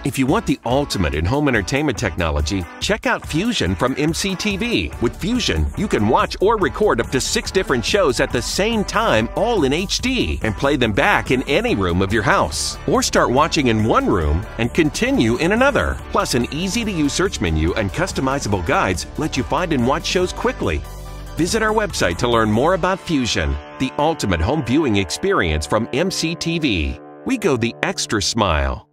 If you want the ultimate in home entertainment technology, check out Fusion from MC-TV. With Fusion, you can watch or record up to 6 different shows at the same time, all in HD, and play them back in any room of your house. Or start watching in one room and continue in another. Plus, an easy-to-use search menu and customizable guides let you find and watch shows quickly. Visit our website to learn more about Fusion, the ultimate home viewing experience from MC-TV. We go the extra smile.